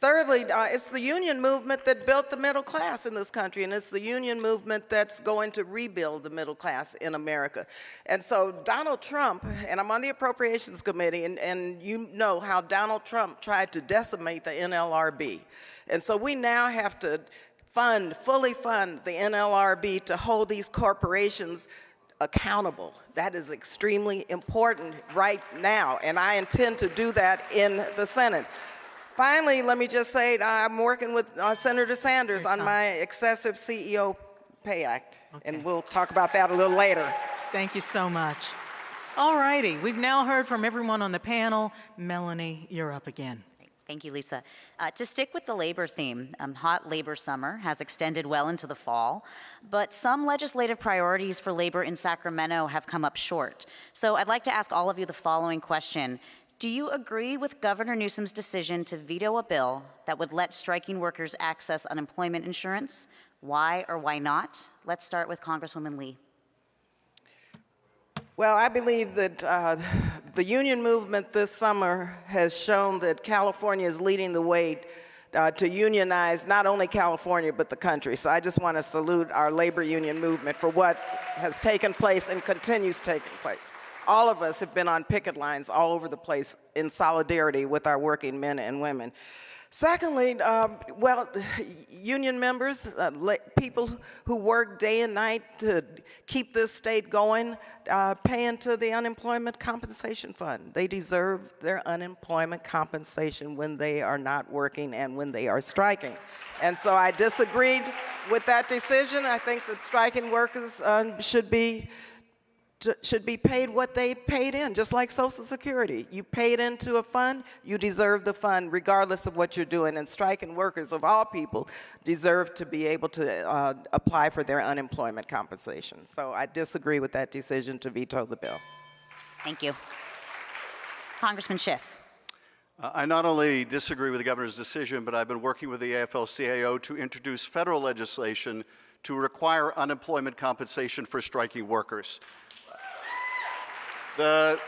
Thirdly, it's the union movement that built the middle class in this country, and it's the union movement that's going to rebuild the middle class in America. And so Donald Trump, and I'm on the Appropriations Committee, and you know how Donald Trump tried to decimate the NLRB. And so we now have to fully fund the NLRB to hold these corporations accountable. That is extremely important right now, and I intend to do that in the Senate. Finally, let me just say I'm working with Senator Sanders on my excessive CEO pay act, and we'll talk about that a little later. Thank you so much. All righty, we've now heard from everyone on the panel. Melanie, you're up again. Thank you, Lisa. To stick with the labor theme, hot labor summer has extended well into the fall, but some legislative priorities for labor in Sacramento have come up short. So I'd like to ask all of you the following question. Do you agree with Governor Newsom's decision to veto a bill that would let striking workers access unemployment insurance? Why or why not? Let's start with Congresswoman Lee. Well, I believe that the union movement this summer has shown that California is leading the way to unionize not only California, but the country. So I just want to salute our labor union movement for what has taken place and continues taking place. All of us have been on picket lines all over the place in solidarity with our working men and women. Secondly, union members, people who work day and night to keep this state going, pay into the unemployment compensation fund. They deserve their unemployment compensation when they are not working and when they are striking. And so I disagreed with that decision. I think that striking workers should be paid what they paid in, just like Social Security. You paid into a fund, you deserve the fund regardless of what you're doing. And striking workers of all people deserve to be able to apply for their unemployment compensation. So I disagree with that decision to veto the bill. Thank you. Congressman Schiff. I not only disagree with the governor's decision, but I've been working with the AFL-CIO to introduce federal legislation to require unemployment compensation for striking workers. The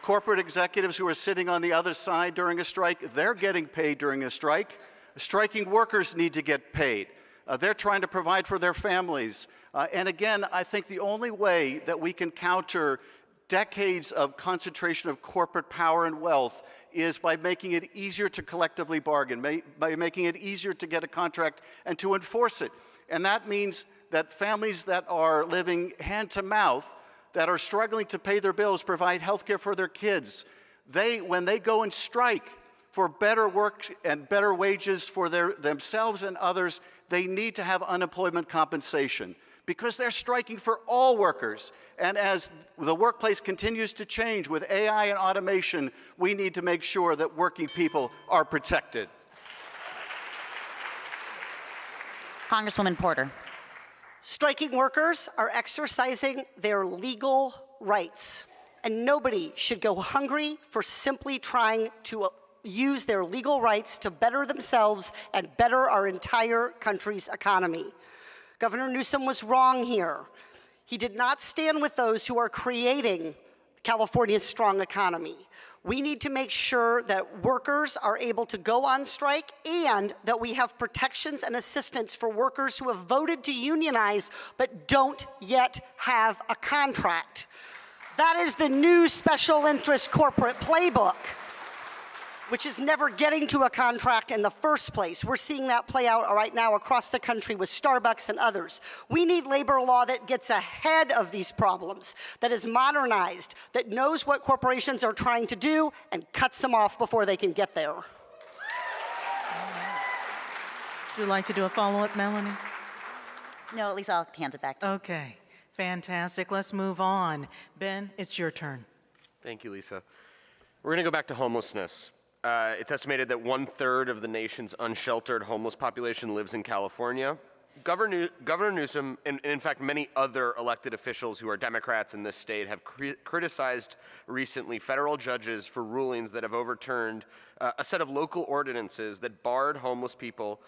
corporate executives who are sitting on the other side during a strike, they're getting paid during a strike. Striking workers need to get paid. They're trying to provide for their families. And again, I think the only way that we can counter decades of concentration of corporate power and wealth is by making it easier to collectively bargain, by making it easier to get a contract and to enforce it. And that means that families that are living hand to mouth, that are struggling to pay their bills, provide health care for their kids, when they go and strike for better work and better wages for themselves and others, they need to have unemployment compensation, because they're striking for all workers. And as the workplace continues to change with AI and automation, we need to make sure that working people are protected. Congresswoman Porter. Striking workers are exercising their legal rights, and nobody should go hungry for simply trying to use their legal rights to better themselves and better our entire country's economy. Governor Newsom was wrong here. He did not stand with those who are creating California's strong economy. We need to make sure that workers are able to go on strike and that we have protections and assistance for workers who have voted to unionize but don't yet have a contract. That is the new special interest corporate playbook, which is never getting to a contract in the first place. We're seeing that play out right now across the country with Starbucks and others. We need labor law that gets ahead of these problems, that is modernized, that knows what corporations are trying to do and cuts them off before they can get there. Would you like to do a follow-up, Melanie? No, at least I'll hand it back to you. Okay, fantastic. Let's move on. Ben, it's your turn. Thank you, Lisa. We're going to go back to homelessness. It's estimated that 1/3 of the nation's unsheltered homeless population lives in California. Governor Newsom, and in fact many other elected officials who are Democrats in this state, have criticized recently federal judges for rulings that have overturned a set of local ordinances that barred homeless people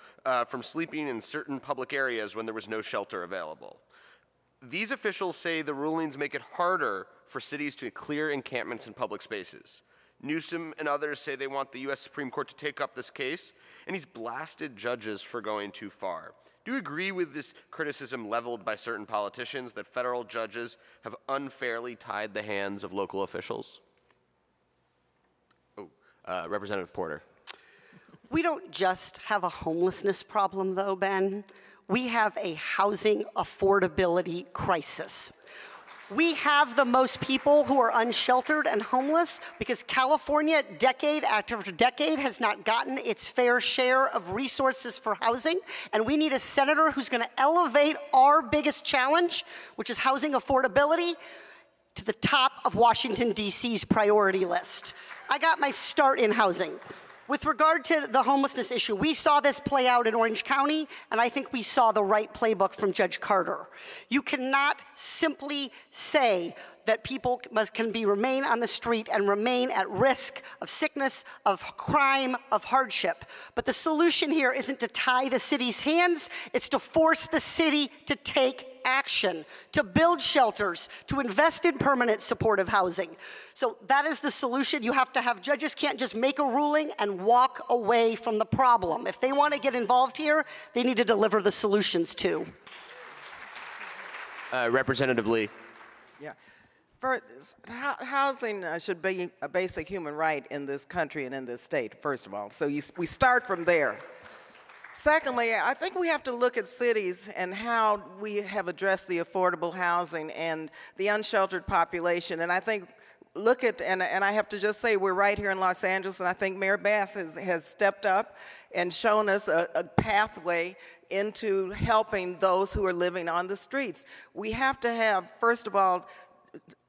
from sleeping in certain public areas when there was no shelter available. These officials say the rulings make it harder for cities to clear encampments in public spaces. Newsom and others say they want the U.S. Supreme Court to take up this case, and he's blasted judges for going too far. Do you agree with this criticism leveled by certain politicians that federal judges have unfairly tied the hands of local officials? Representative Porter. We don't just have a homelessness problem, though, Ben. We have a housing affordability crisis. We have the most people who are unsheltered and homeless because California, decade after decade, has not gotten its fair share of resources for housing, and we need a senator who's going to elevate our biggest challenge, which is housing affordability, to the top of Washington, D.C.'s priority list. I got my start in housing. With regard to the homelessness issue, we saw this play out in Orange County, and I think we saw the right playbook from Judge Carter. You cannot simply say that people can remain on the street and remain at risk of sickness, of crime, of hardship. But the solution here isn't to tie the city's hands, it's to force the city to take action, to build shelters, to invest in permanent supportive housing. So that is the solution. You have to have judges can't just make a ruling and walk away from the problem. If they want to get involved here, they need to deliver the solutions too. Representative Lee. Yeah. Housing should be a basic human right in this country and in this state, first of all. So we start from there. Secondly, I think we have to look at cities and how we have addressed the affordable housing and the unsheltered population. And I think and I have to just say, we're right here in Los Angeles, and I think Mayor Bass has stepped up and shown us a pathway into helping those who are living on the streets. We have to have, first of all,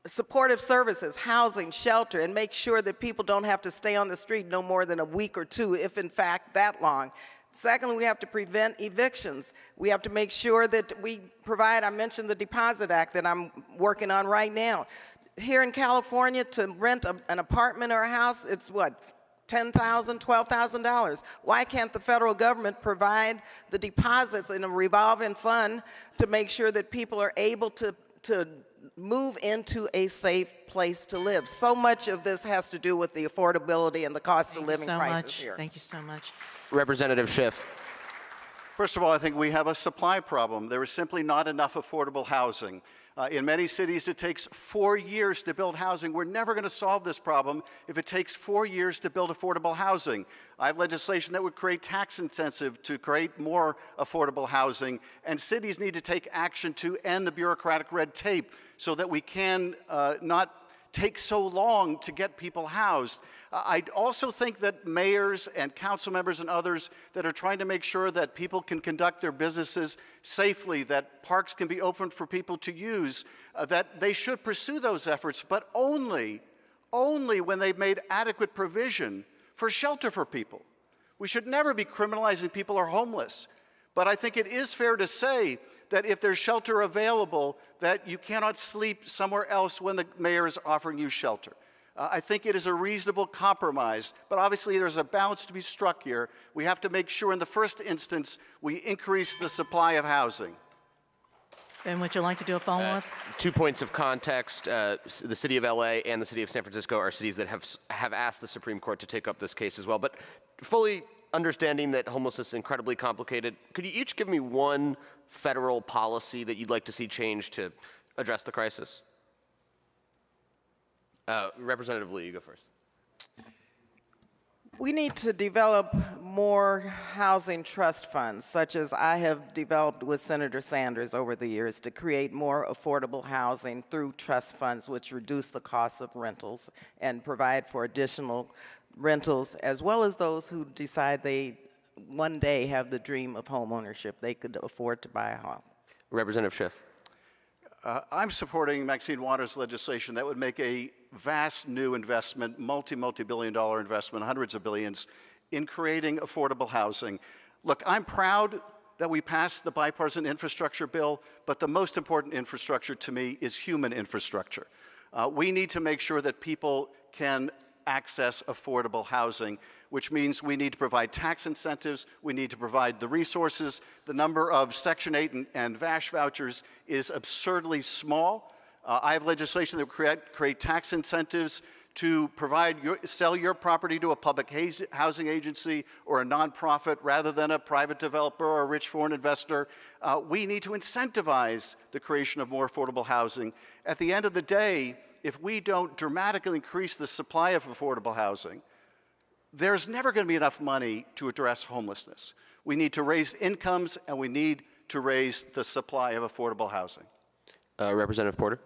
supportive services, housing, shelter, and make sure that people don't have to stay on the street no more than a week or two, if in fact that long. Secondly, we have to prevent evictions. We have to make sure that we provide, I mentioned the Deposit Act that I'm working on right now. Here in California, to rent an apartment or a house, it's what, $10,000, $12,000. Why can't the federal government provide the deposits in a revolving fund to make sure that people are able to move into a safe place to live? So much of this has to do with the affordability and the cost of living crisis here. Thank you so much. Representative Schiff. First of all, I think we have a supply problem. There is simply not enough affordable housing. In many cities, it takes 4 years to build housing. We're never going to solve this problem if it takes 4 years to build affordable housing. I have legislation that would create tax incentive to create more affordable housing, and cities need to take action to end the bureaucratic red tape so that we can not take so long to get people housed. I also think that mayors and council members and others that are trying to make sure that people can conduct their businesses safely, that parks can be open for people to use, that they should pursue those efforts, but only when they've made adequate provision for shelter for people. We should never be criminalizing people who are homeless. But I think it is fair to say that if there's shelter available, that you cannot sleep somewhere else when the mayor is offering you shelter. I think it is a reasonable compromise, but obviously there's a balance to be struck here. We have to make sure in the first instance we increase the supply of housing. Ben, would you like to do a follow-up? 2 points of context. The city of LA and the city of San Francisco are cities that have asked the Supreme Court to take up this case as well. But fully understanding that homelessness is incredibly complicated, could you each give me one federal policy that you'd like to see changed to address the crisis? Representative Lee, you go first. We need to develop more housing trust funds, such as I have developed with Senator Sanders over the years, to create more affordable housing through trust funds, which reduce the cost of rentals and provide for additional rentals, as well as those who decide they one day have the dream of home ownership. They could afford to buy a home. Representative Schiff. I'm supporting Maxine Waters' legislation that would make a vast new investment, multi-billion-dollar investment, hundreds of billions, in creating affordable housing. Look, I'm proud that we passed the bipartisan infrastructure bill, but the most important infrastructure to me is human infrastructure. We need to make sure that people can access affordable housing, which means we need to provide tax incentives, we need to provide the resources. The number of Section 8 and VASH vouchers is absurdly small. I have legislation that will create tax incentives to sell your property to a public housing agency or a nonprofit rather than a private developer or a rich foreign investor. We need to incentivize the creation of more affordable housing. At the end of the day, if we don't dramatically increase the supply of affordable housing, there's never going to be enough money to address homelessness. We need to raise incomes, and we need to raise the supply of affordable housing. Representative Porter.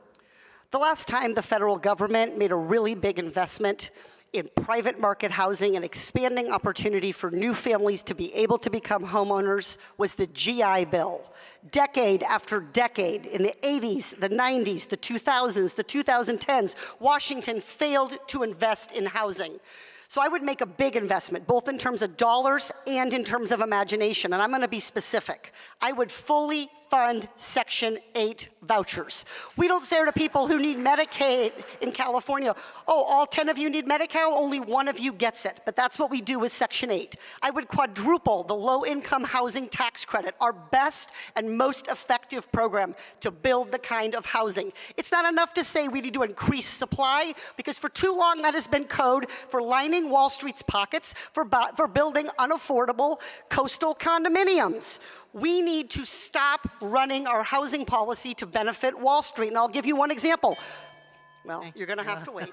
The last time the federal government made a really big investment in private market housing and expanding opportunity for new families to be able to become homeowners was the GI Bill. Decade after decade, in the 80s, the 90s, the 2000s, the 2010s, Washington failed to invest in housing. So I would make a big investment, both in terms of dollars and in terms of imagination, and I'm going to be specific. I would fully fund Section 8 vouchers. We don't say to people who need Medicaid in California, oh, all 10 of you need Medi-Cal, only one of you gets it. But that's what we do with Section 8. I would quadruple the low-income housing tax credit, our best and most effective program to build the kind of housing. It's not enough to say we need to increase supply, because for too long that has been code for lining Wall Street's pockets for building unaffordable coastal condominiums. We need to stop running our housing policy to benefit Wall Street. And I'll give you one example. Well, you're going to have to wait.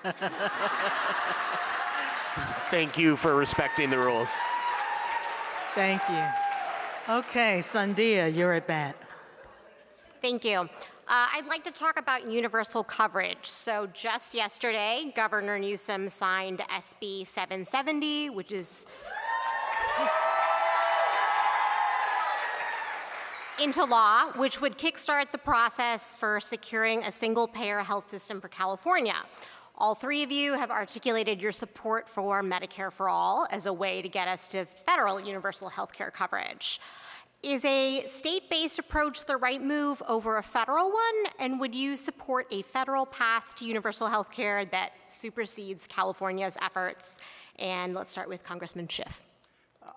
Thank you for respecting the rules. Thank you. Okay, Sandhya, you're at bat. Thank you. I'd like to talk about universal coverage. So just yesterday, Governor Newsom signed SB 770, which is into law, which would kickstart the process for securing a single-payer health system for California. All three of you have articulated your support for Medicare for All as a way to get us to federal universal health care coverage. Is a state-based approach the right move over a federal one? And would you support a federal path to universal health care that supersedes California's efforts? And let's start with Congressman Schiff.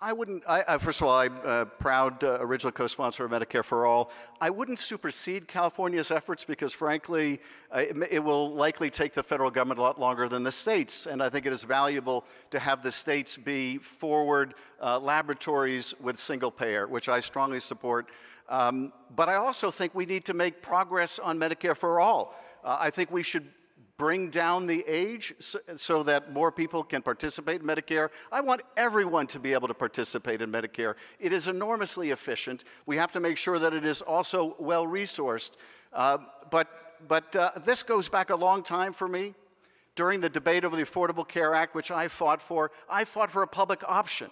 I wouldn't, first of all, I'm a proud original co-sponsor of Medicare for All. I wouldn't supersede California's efforts because, frankly, it will likely take the federal government a lot longer than the states. And I think it is valuable to have the states be forward laboratories with single payer, which I strongly support. But I also think we need to make progress on Medicare for All. I think we should bring down the age so that more people can participate in Medicare. I want everyone to be able to participate in Medicare. It is enormously efficient. We have to make sure that it is also well-resourced. But this goes back a long time for me. During the debate over the Affordable Care Act, which I fought for a public option.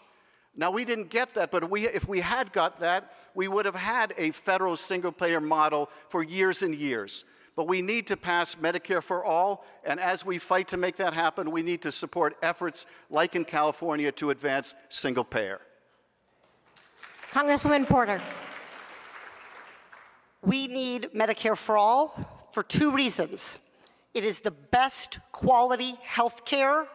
Now, we didn't get that, but if we had got that, we would have had a federal single-payer model for years and years. But we need to pass Medicare for All, and as we fight to make that happen, we need to support efforts like in California to advance single payer. Congresswoman Porter. We need Medicare for All for two reasons. It is the best quality health care,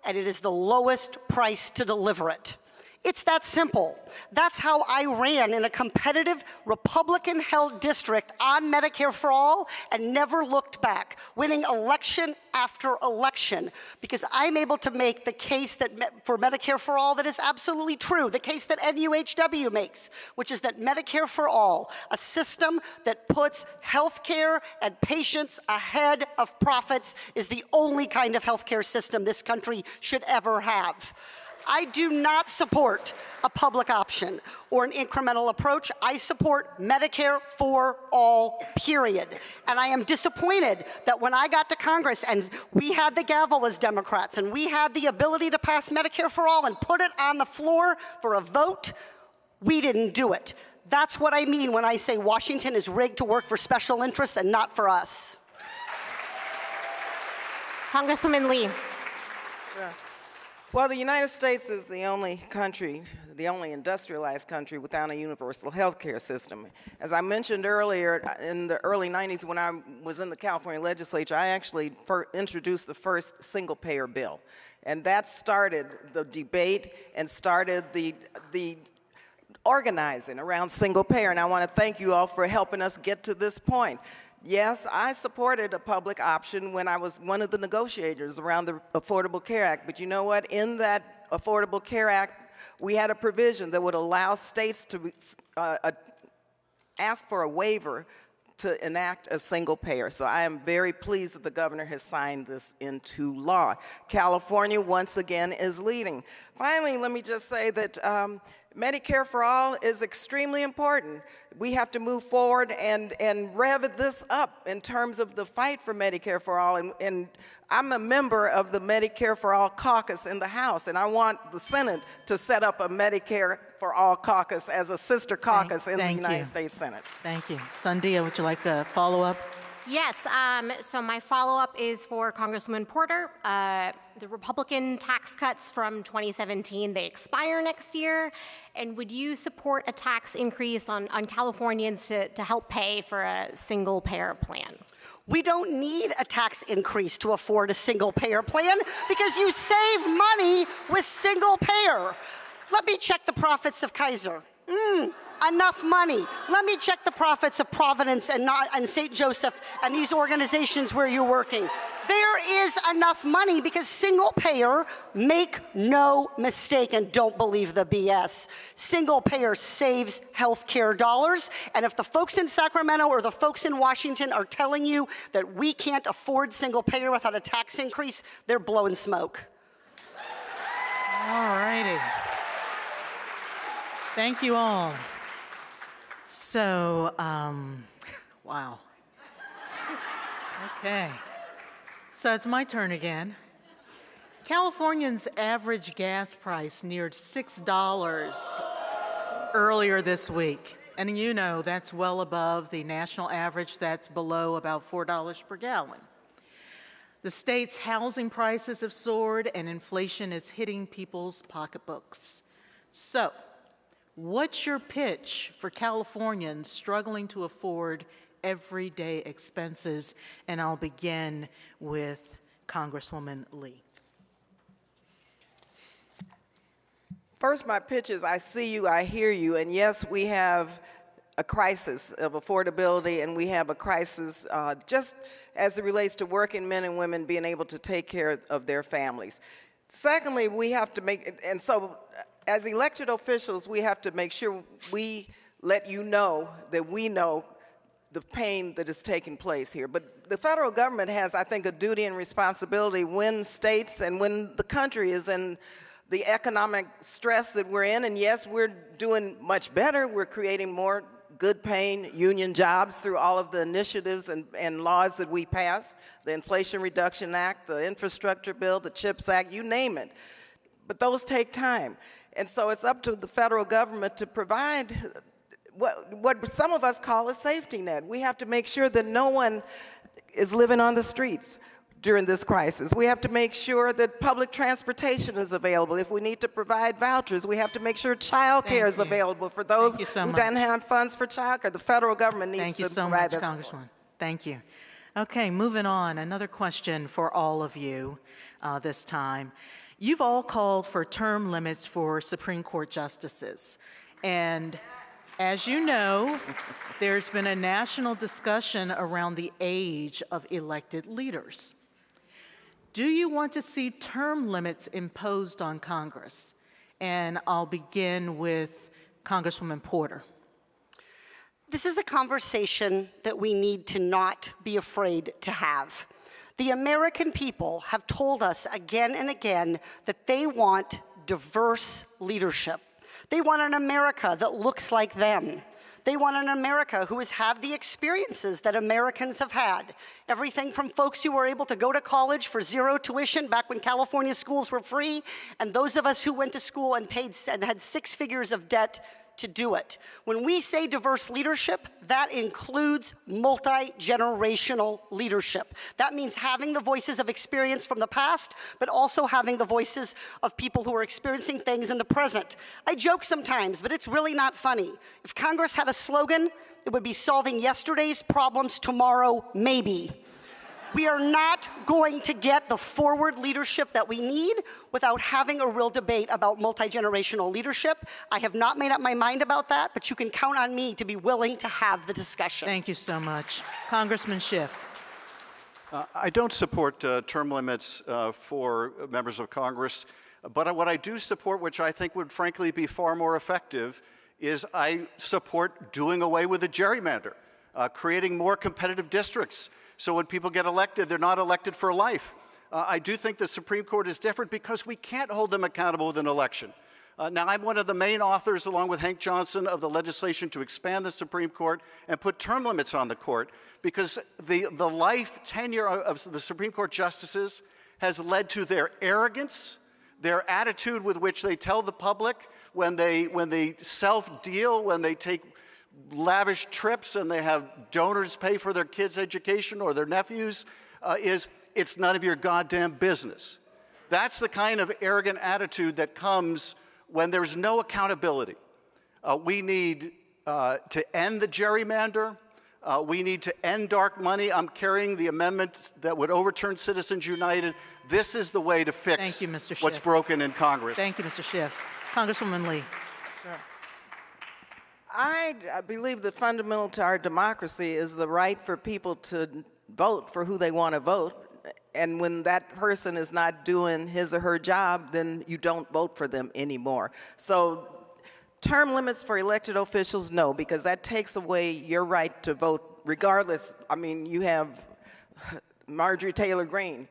and it is the lowest price to deliver it. It's that simple. That's how I ran in a competitive Republican-held district on Medicare for All and never looked back, winning election after election, because I'm able to make the case for Medicare for All that is absolutely true, the case that NUHW makes, which is that Medicare for All, a system that puts healthcare and patients ahead of profits, is the only kind of healthcare system this country should ever have. I do not support a public option or an incremental approach. I support Medicare for all, period. And I am disappointed that when I got to Congress and we had the gavel as Democrats and we had the ability to pass Medicare for all and put it on the floor for a vote, we didn't do it. That's what I mean when I say Washington is rigged to work for special interests and not for us. Congresswoman Lee. Yeah. Well, the United States is the only country, the only industrialized country without a universal health care system. As I mentioned earlier, in the early 90s when I was in the California legislature, I actually introduced the first single-payer bill. And that started the debate and started the organizing around single-payer. And I want to thank you all for helping us get to this point. Yes, I supported a public option when I was one of the negotiators around the Affordable Care Act. But you know what? In that Affordable Care Act, we had a provision that would allow states to ask for a waiver to enact a single payer. So I am very pleased that the governor has signed this into law. California, once again, is leading. Finally, let me just say that Medicare for All is extremely important. We have to move forward and rev this up in terms of the fight for Medicare for All. And I'm a member of the Medicare for All caucus in the House, and I want the Senate to set up a Medicare for All caucus as a sister caucus in the United States Senate. Thank you. Sandhya, would you like a follow-up? Yes, so my follow-up is for Congresswoman Porter. The Republican tax cuts from 2017, they expire next year. And would you support a tax increase on Californians to help pay for a single-payer plan? We don't need a tax increase to afford a single-payer plan because you save money with single-payer. Let me check the profits of Kaiser. Enough money. Let me check the profits of Providence and St. Joseph and these organizations where you're working. There is enough money because single payer, make no mistake and don't believe the BS. Single payer saves healthcare dollars, and if the folks in Sacramento or the folks in Washington are telling you that we can't afford single payer without a tax increase, they're blowing smoke. All righty. Thank you all. So, wow. Okay. So it's my turn again. Californians' average gas price neared $6 earlier this week. And you know that's well above the national average that's below about $4 per gallon. The state's housing prices have soared and inflation is hitting people's pocketbooks. So, what's your pitch for Californians struggling to afford everyday expenses? And I'll begin with Congresswoman Lee. First, my pitch is I see you, I hear you, and yes, we have a crisis of affordability, and we have a crisis just as it relates to working men and women being able to take care of their families. Secondly, we have to make, and so as elected officials, we have to make sure we let you know that we know the pain that is taking place here. But the federal government has, I think, a duty and responsibility when states and when the country is in the economic stress that we're in, and yes, we're doing much better. We're creating more good-paying union jobs through all of the initiatives and laws that we passed, the Inflation Reduction Act, the Infrastructure Bill, the CHIPS Act, you name it. But those take time. And so it's up to the federal government to provide what some of us call a safety net. We have to make sure that no one is living on the streets during this crisis. We have to make sure that public transportation is available. If we need to provide vouchers, we have to make sure child care is available for those who don't have funds for child care. The federal government needs to provide that. Thank you so much, Congresswoman. Thank you. Okay, moving on. Another question for all of you this time. You've all called for term limits for Supreme Court justices. And as you know, there's been a national discussion around the age of elected leaders. Do you want to see term limits imposed on Congress? And I'll begin with Congresswoman Porter. This is a conversation that we need to not be afraid to have. The American people have told us again and again that they want diverse leadership. They want an America that looks like them. They want an America who has had the experiences that Americans have had. Everything from folks who were able to go to college for zero tuition back when California schools were free, and those of us who went to school and paid and had 6 figures of debt to do it. When we say diverse leadership, that includes multi-generational leadership. That means having the voices of experience from the past, but also having the voices of people who are experiencing things in the present. I joke sometimes, but it's really not funny. If Congress had a slogan, it would be solving yesterday's problems tomorrow, maybe. We are not going to get the forward leadership that we need without having a real debate about multi-generational leadership. I have not made up my mind about that, but you can count on me to be willing to have the discussion. Thank you so much. Congressman Schiff. I don't support term limits for members of Congress, but what I do support, which I think would frankly be far more effective, is I support doing away with the gerrymander, creating more competitive districts. So when people get elected, they're not elected for life. I do think the Supreme Court is different because we can't hold them accountable with an election. Now, I'm one of the main authors, along with Hank Johnson, of the legislation to expand the Supreme Court and put term limits on the court, because the life tenure of the Supreme Court justices has led to their arrogance, their attitude with which they tell the public when they self-deal, when they take lavish trips and they have donors pay for their kids' education or their nephews, it's none of your goddamn business. That's the kind of arrogant attitude that comes when there's no accountability. We need to end the gerrymander. We need to end dark money. I'm carrying the amendment that would overturn Citizens United. This is the way to fix what's broken in Congress. Thank you, Mr. Schiff. Congresswoman Lee. Sure. I believe that fundamental to our democracy is the right for people to vote for who they want to vote. And when that person is not doing his or her job, then you don't vote for them anymore. So term limits for elected officials, no, because that takes away your right to vote regardless. I mean, you have Marjorie Taylor Greene.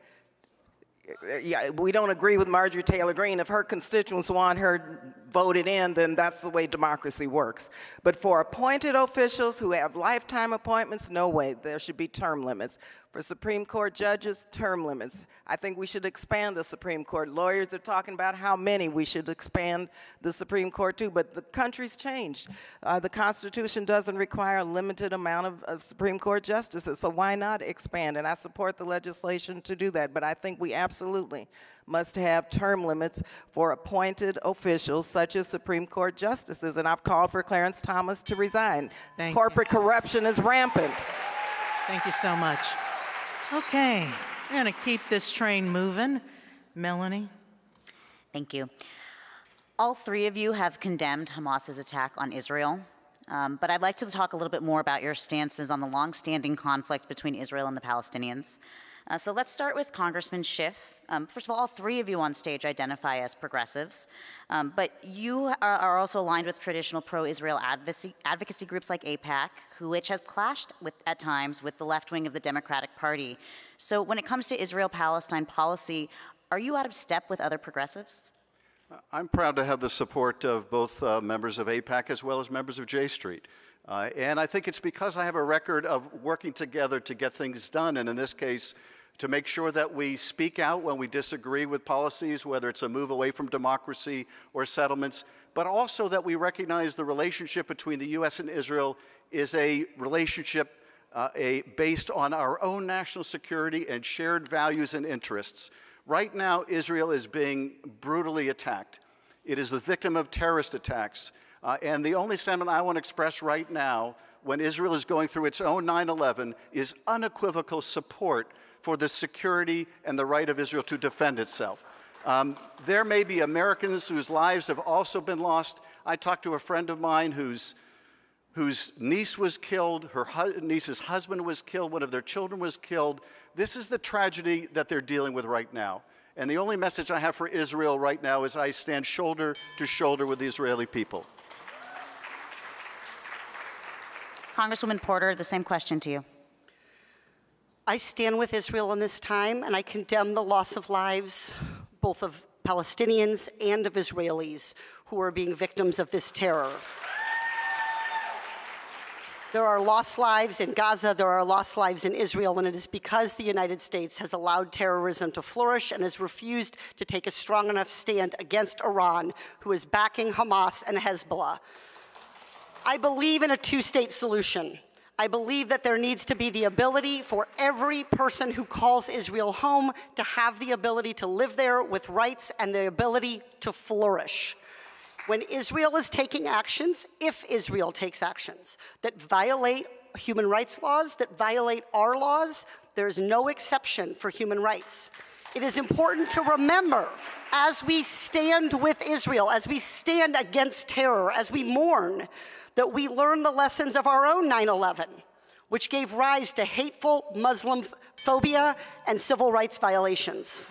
Yeah, we don't agree with Marjorie Taylor Greene. If her constituents want her voted in, then that's the way democracy works. But for appointed officials who have lifetime appointments, no way. There should be term limits. For Supreme Court judges, term limits. I think we should expand the Supreme Court. Lawyers are talking about how many we should expand the Supreme Court to, but the country's changed. The Constitution doesn't require a limited amount of Supreme Court justices, so why not expand? And I support the legislation to do that, but I think we absolutely must have term limits for appointed officials such as Supreme Court justices, and I've called for Clarence Thomas to resign. Corporate corruption is rampant. Thank you so much. Okay, we're going to keep this train moving. Melanie? Thank you. All three of you have condemned Hamas's attack on Israel, but I'd like to talk a little bit more about your stances on the long-standing conflict between Israel and the Palestinians. So let's start with Congressman Schiff. First of all three of you on stage identify as progressives, but you are also aligned with traditional pro-Israel advocacy groups like AIPAC, which has clashed at times with the left wing of the Democratic Party. So when it comes to Israel-Palestine policy, are you out of step with other progressives? I'm proud to have the support of both members of AIPAC as well as members of J Street. And I think it's because I have a record of working together to get things done, and in this case, to make sure that we speak out when we disagree with policies, whether it's a move away from democracy or settlements, but also that we recognize the relationship between the U.S. and Israel is a relationship based on our own national security and shared values and interests. Right now, Israel is being brutally attacked. It is the victim of terrorist attacks. And the only sentiment I want to express right now, when Israel is going through its own 9/11, is unequivocal support for the security and the right of Israel to defend itself. There may be Americans whose lives have also been lost. I talked to a friend of mine whose niece was killed, her niece's husband was killed, one of their children was killed. This is the tragedy that they're dealing with right now. And the only message I have for Israel right now is I stand shoulder to shoulder with the Israeli people. Congresswoman Porter, the same question to you. I stand with Israel in this time, and I condemn the loss of lives, both of Palestinians and of Israelis who are being victims of this terror. There are lost lives in Gaza, there are lost lives in Israel, and it is because the United States has allowed terrorism to flourish and has refused to take a strong enough stand against Iran, who is backing Hamas and Hezbollah. I believe in a two-state solution. I believe that there needs to be the ability for every person who calls Israel home to have the ability to live there with rights and the ability to flourish. When Israel is taking actions, if Israel takes actions that violate human rights laws, that violate our laws, there is no exception for human rights. It is important to remember, as we stand with Israel, as we stand against terror, as we mourn, that we learn the lessons of our own 9/11, which gave rise to hateful Muslim phobia and civil rights violations.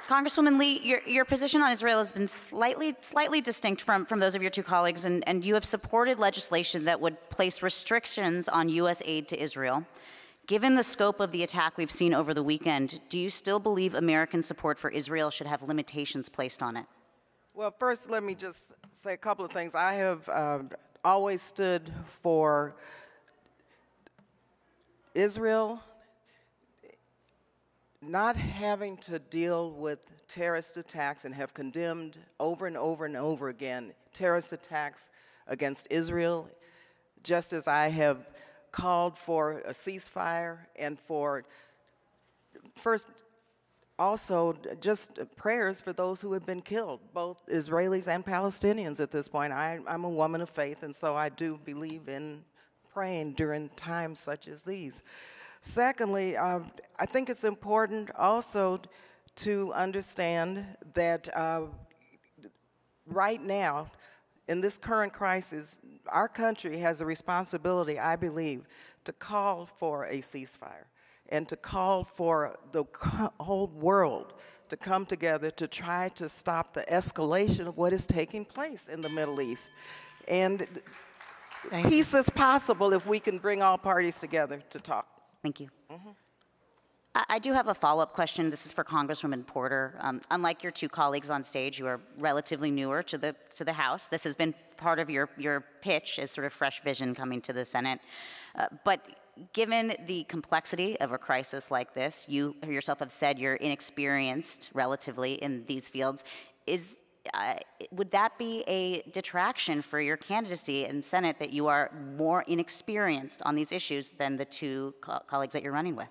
Congresswoman Lee, your position on Israel has been slightly distinct from those of your two colleagues, and you have supported legislation that would place restrictions on U.S. aid to Israel. Given the scope of the attack we've seen over the weekend, do you still believe American support for Israel should have limitations placed on it? Well, first, let me just say a couple of things. I have always stood for Israel not having to deal with terrorist attacks, and have condemned over and over and over again terrorist attacks against Israel, just as I have called for a ceasefire and for, first, also just prayers for those who have been killed, both Israelis and Palestinians at this point. I'm a woman of faith, and so I do believe in praying during times such as these. Secondly, I think it's important also to understand that right now, in this current crisis, our country has a responsibility, I believe, to call for a ceasefire and to call for the whole world to come together to try to stop the escalation of what is taking place in the Middle East. And peace is possible if we can bring all parties together to talk. Thank you. I do have a follow-up question. This is for Congresswoman Porter. Unlike your two colleagues on stage, you are relatively newer to the House. This has been part of your pitch as sort of fresh vision coming to the Senate. But given the complexity of a crisis like this, you yourself have said you're inexperienced relatively in these fields. Would that be a detraction for your candidacy in Senate that you are more inexperienced on these issues than the two colleagues that you're running with?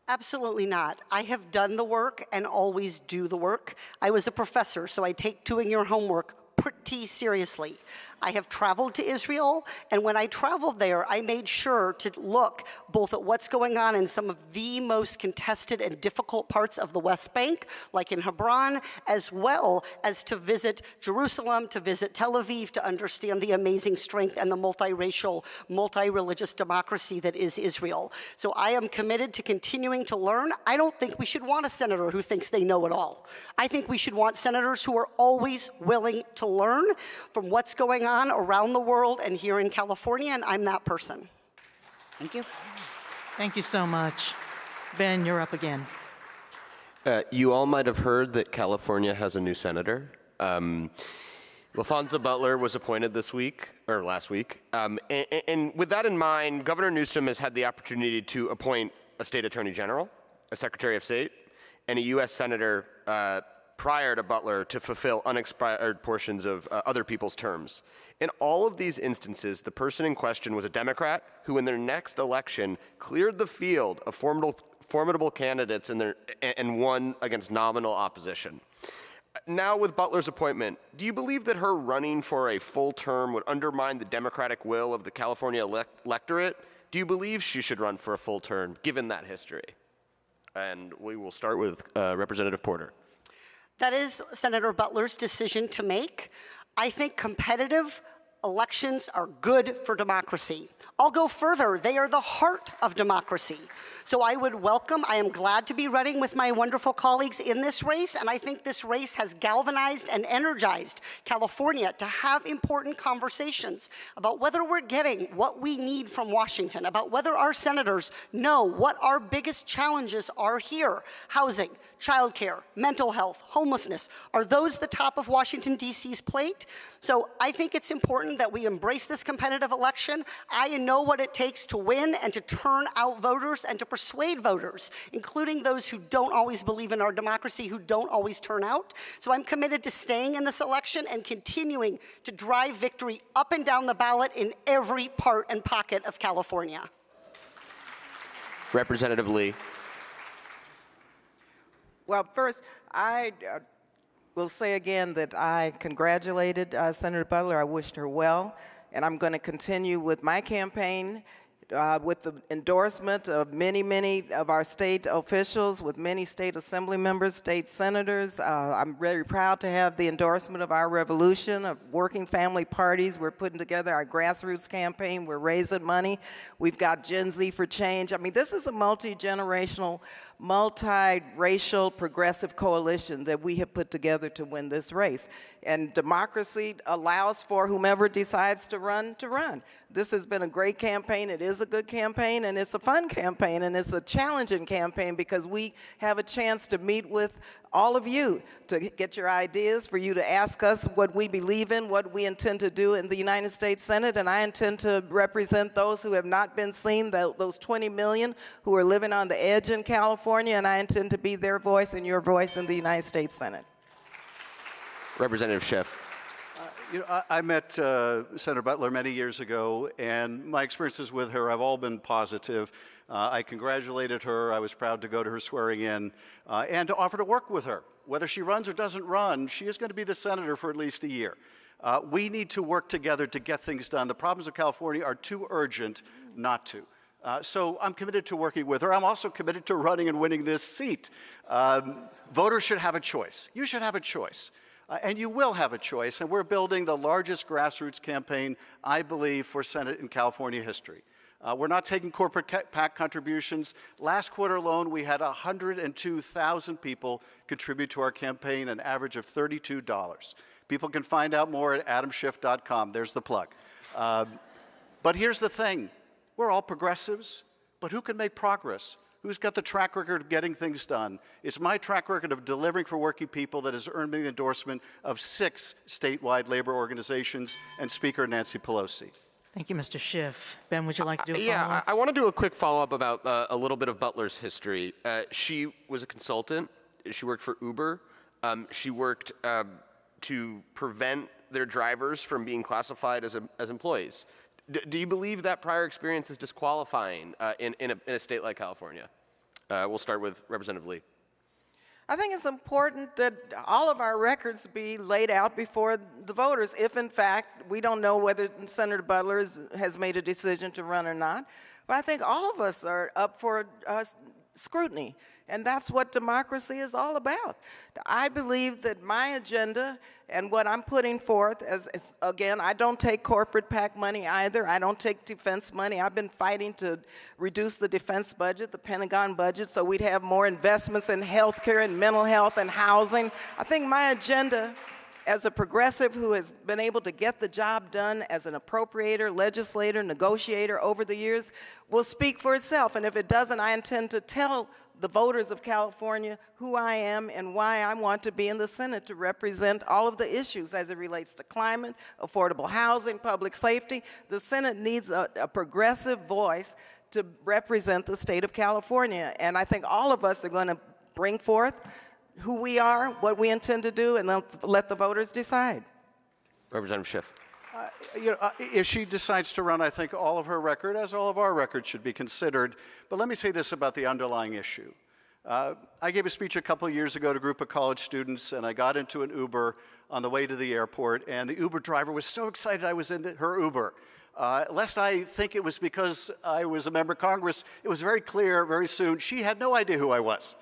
Absolutely not. I have done the work and always do the work. I was a professor, so I take doing your homework pretty seriously. I have traveled to Israel, and when I traveled there, I made sure to look both at what's going on in some of the most contested and difficult parts of the West Bank, like in Hebron, as well as to visit Jerusalem, to visit Tel Aviv, to understand the amazing strength and the multiracial, multi-religious democracy that is Israel. So I am committed to continuing to learn. I don't think we should want a senator who thinks they know it all. I think we should want senators who are always willing to learn from what's going on around the world and here in California, and I'm that person. Thank you. Thank you so much. Ben, you're up again. You all might have heard that California has a new senator. LaFonza Butler was appointed this week, or last week. And with that in mind, Governor Newsom has had the opportunity to appoint a state attorney general, a secretary of state, and a U.S. senator prior to Butler to fulfill unexpired portions of other people's terms. In all of these instances, the person in question was a Democrat who in their next election cleared the field of formidable candidates and won against nominal opposition. Now with Butler's appointment, do you believe that her running for a full term would undermine the democratic will of the California electorate? Do you believe she should run for a full term, given that history? And we will start with Representative Porter. That is Senator Butler's decision to make. I think competitive elections are good for democracy. I'll go further. They are the heart of democracy. So I am glad to be running with my wonderful colleagues in this race, and I think this race has galvanized and energized California to have important conversations about whether we're getting what we need from Washington, about whether our senators know what our biggest challenges are here. Housing, childcare, mental health, homelessness. Are those the top of Washington, D.C.'s plate? So I think it's important that we embrace this competitive election. I know what it takes to win and to turn out voters and to persuade voters, including those who don't always believe in our democracy, who don't always turn out. So I'm committed to staying in this election and continuing to drive victory up and down the ballot in every part and pocket of California. Representative Lee. Well, first, I will say again that I congratulated Senator Butler. I wished her well, and I'm going to continue with my campaign with the endorsement of many of our state officials, with many state assembly members, state senators. I'm very proud to have the endorsement of our revolution, of working family parties. We're putting together our grassroots campaign. We're raising money. We've got Gen Z for Change. I mean, this is a multi-generational, multi-racial progressive coalition that we have put together to win this race. And democracy allows for whomever decides to run. This has been a great campaign. It is a good campaign, and it's a fun campaign, and it's a challenging campaign because we have a chance to meet with all of you to get your ideas, for you to ask us what we believe in, what we intend to do in the United States Senate, and I intend to represent those who have not been seen, those 20 million who are living on the edge in California, and I intend to be their voice and your voice in the United States Senate. Representative Schiff. I met Senator Butler many years ago, and my experiences with her have all been positive. I congratulated her. I was proud to go to her swearing in and to offer to work with her. Whether she runs or doesn't run, she is going to be the senator for at least a year. We need to work together to get things done. The problems of California are too urgent not to. So I'm committed to working with her. I'm also committed to running and winning this seat. Voters should have a choice. You should have a choice. And you will have a choice, and we're building the largest grassroots campaign, I believe, for Senate in California history. We're not taking corporate PAC contributions. Last quarter alone, we had 102,000 people contribute to our campaign, an average of $32. People can find out more at adamschiff.com. There's the plug. But here's the thing. We're all progressives, but who can make progress? Who's got the track record of getting things done? It's my track record of delivering for working people that has earned me the endorsement of 6 statewide labor organizations and Speaker Nancy Pelosi. Thank you, Mr. Schiff. Ben, would you like to do a follow-up? follow-up? I want to do a quick follow-up about a little bit of Butler's history. She was a consultant. She worked for Uber. She worked to prevent their drivers from being classified as employees. Do you believe that prior experience is disqualifying in a state like California? We'll start with Representative Lee. I think it's important that all of our records be laid out before the voters, if in fact we don't know whether Senator Butler has made a decision to run or not. But I think all of us are up for scrutiny, and that's what democracy is all about. I believe that my agenda and what I'm putting forth, again, I don't take corporate PAC money either. I don't take defense money. I've been fighting to reduce the defense budget, the Pentagon budget, so we'd have more investments in healthcare and mental health and housing. I think my agenda, as a progressive who has been able to get the job done as an appropriator, legislator, negotiator over the years, will speak for itself. And if it doesn't, I intend to tell the voters of California who I am and why I want to be in the Senate to represent all of the issues as it relates to climate, affordable housing, public safety. The Senate needs a progressive voice to represent the state of California. And I think all of us are going to bring forth who we are, what we intend to do, and let the voters decide. Representative Schiff. If she decides to run, I think all of her record, as all of our records, should be considered. But let me say this about the underlying issue. I gave a speech a couple of years ago to a group of college students, and I got into an Uber on the way to the airport, and the Uber driver was so excited I was in her Uber. Lest I think it was because I was a member of Congress, it was very clear very soon she had no idea who I was.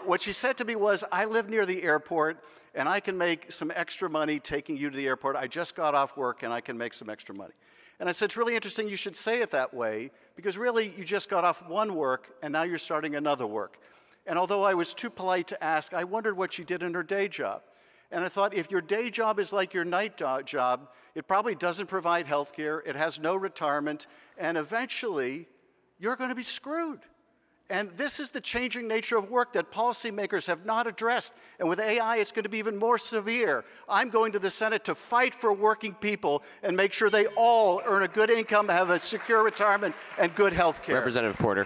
What she said to me was, I live near the airport, and I can make some extra money taking you to the airport. I just got off work, and I can make some extra money. And I said, it's really interesting you should say it that way, because really you just got off one work, and now you're starting another work. And although I was too polite to ask, I wondered what she did in her day job. And I thought, if your day job is like your night job, it probably doesn't provide health care, it has no retirement, and eventually you're going to be screwed. And this is the changing nature of work that policymakers have not addressed. And with AI, it's going to be even more severe. I'm going to the Senate to fight for working people and make sure they all earn a good income, have a secure retirement, and good health care. Representative Porter.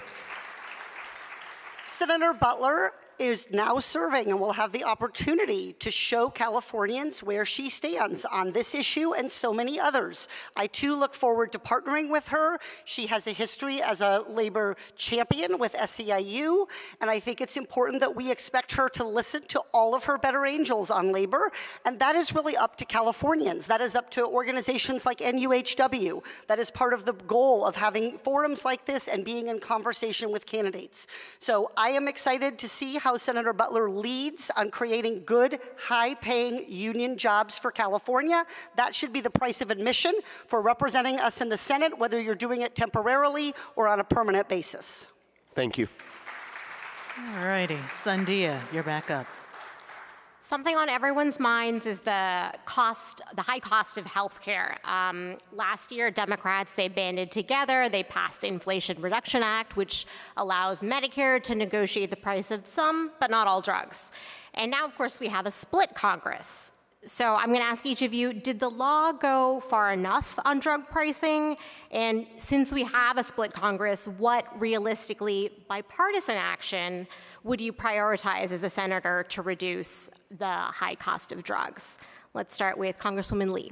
Senator Butler is now serving and will have the opportunity to show Californians where she stands on this issue and so many others. I too look forward to partnering with her. She has a history as a labor champion with SEIU, and I think it's important that we expect her to listen to all of her better angels on labor, and that is really up to Californians. That is up to organizations like NUHW. That is part of the goal of having forums like this and being in conversation with candidates. So I am excited to see how Senator Butler leads on creating good, high-paying union jobs for California. That should be the price of admission for representing us in the Senate, whether you're doing it temporarily or on a permanent basis. Thank you. All righty, Sandhya, you're back up. Something on everyone's minds is the high cost of healthcare. Last year, Democrats, they banded together, they passed the Inflation Reduction Act, which allows Medicare to negotiate the price of some, but not all drugs. And now, of course, we have a split Congress. So I'm going to ask each of you, did the law go far enough on drug pricing? And since we have a split Congress, what realistically bipartisan action would you prioritize as a senator to reduce the high cost of drugs? Let's start with Congresswoman Lee.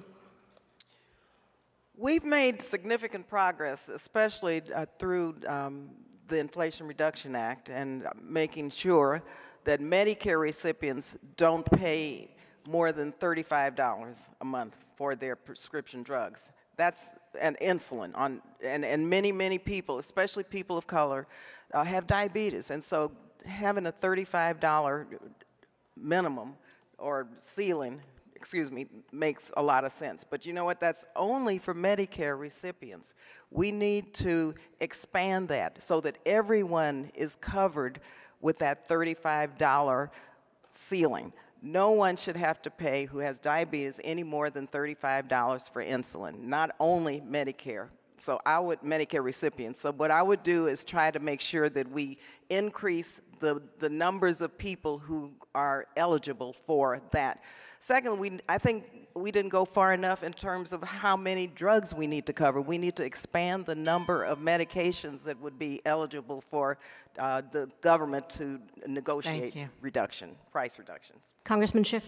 We've made significant progress, especially through the Inflation Reduction Act and making sure that Medicare recipients don't pay more than $35 a month for their prescription drugs. That's an insulin and many people, especially people of color, have diabetes. And so having a $35 minimum or ceiling, makes a lot of sense. But you know what? That's only for Medicare recipients. We need to expand that so that everyone is covered with that $35 ceiling. No one should have to pay who has diabetes any more than $35 for insulin, not only Medicare. So Medicare recipients. So what I would do is try to make sure that we increase the numbers of people who are eligible for that. Second, I think we didn't go far enough in terms of how many drugs we need to cover. We need to expand the number of medications that would be eligible for the government to negotiate price reductions. Congressman Schiff.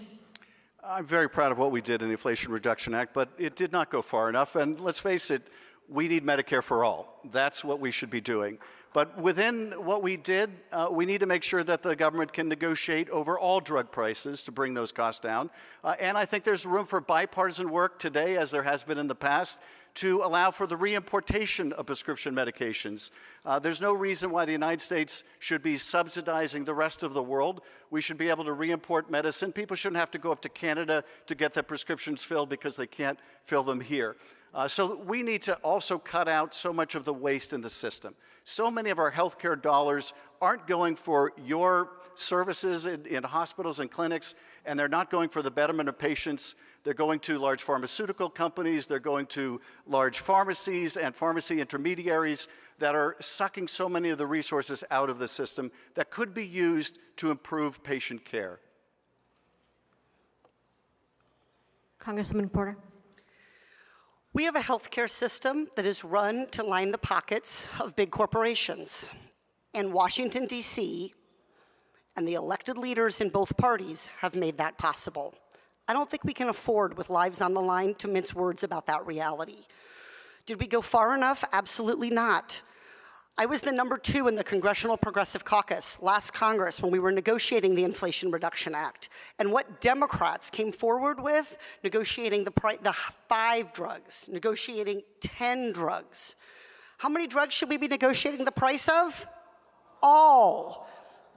I'm very proud of what we did in the Inflation Reduction Act, but it did not go far enough. And let's face it, we need Medicare for all. That's what we should be doing. But within what we did, we need to make sure that the government can negotiate over all drug prices to bring those costs down. And I think there's room for bipartisan work today, as there has been in the past, to allow for the reimportation of prescription medications. There's no reason why the United States should be subsidizing the rest of the world. We should be able to reimport medicine. People shouldn't have to go up to Canada to get their prescriptions filled because they can't fill them here. So we need to also cut out so much of the waste in the system. So many of our healthcare dollars aren't going for your services in hospitals and clinics, and they're not going for the betterment of patients. They're going to large pharmaceutical companies, they're going to large pharmacies and pharmacy intermediaries that are sucking so many of the resources out of the system that could be used to improve patient care. Congresswoman Porter. We have a healthcare system that is run to line the pockets of big corporations. And Washington, D.C., and the elected leaders in both parties have made that possible. I don't think we can afford, with lives on the line, to mince words about that reality. Did we go far enough? Absolutely not. I was the #2 in the Congressional Progressive Caucus last Congress when we were negotiating the Inflation Reduction Act. And what Democrats came forward with, negotiating the 5 drugs, negotiating 10 drugs. How many drugs should we be negotiating the price of? All.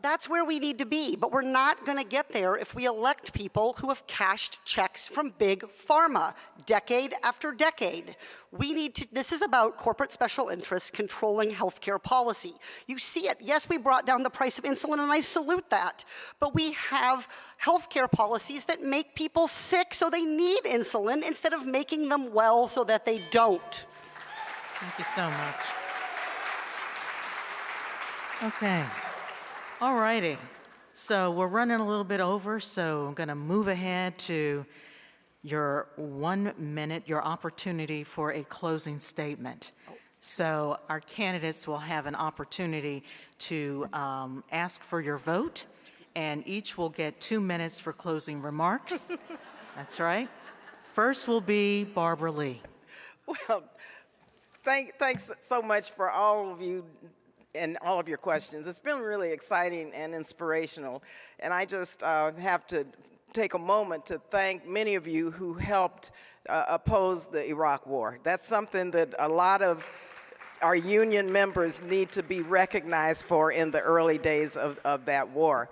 That's where we need to be, but we're not going to get there if we elect people who have cashed checks from big pharma, decade after decade. We need to, this is about corporate special interests controlling healthcare policy. You see it. Yes, we brought down the price of insulin, and I salute that. But we have healthcare policies that make people sick so they need insulin instead of making them well so that they don't. Thank you so much. Okay. All righty. So we're running a little bit over, so I'm going to move ahead to your 1 minute, your opportunity for a closing statement. So our candidates will have an opportunity to ask for your vote, and each will get 2 minutes for closing remarks. That's right. First will be Barbara Lee. Well, thanks so much for all of you and all of your questions. It's been really exciting and inspirational. And I just have to take a moment to thank many of you who helped oppose the Iraq War. That's something that a lot of our union members need to be recognized for in the early days of that war.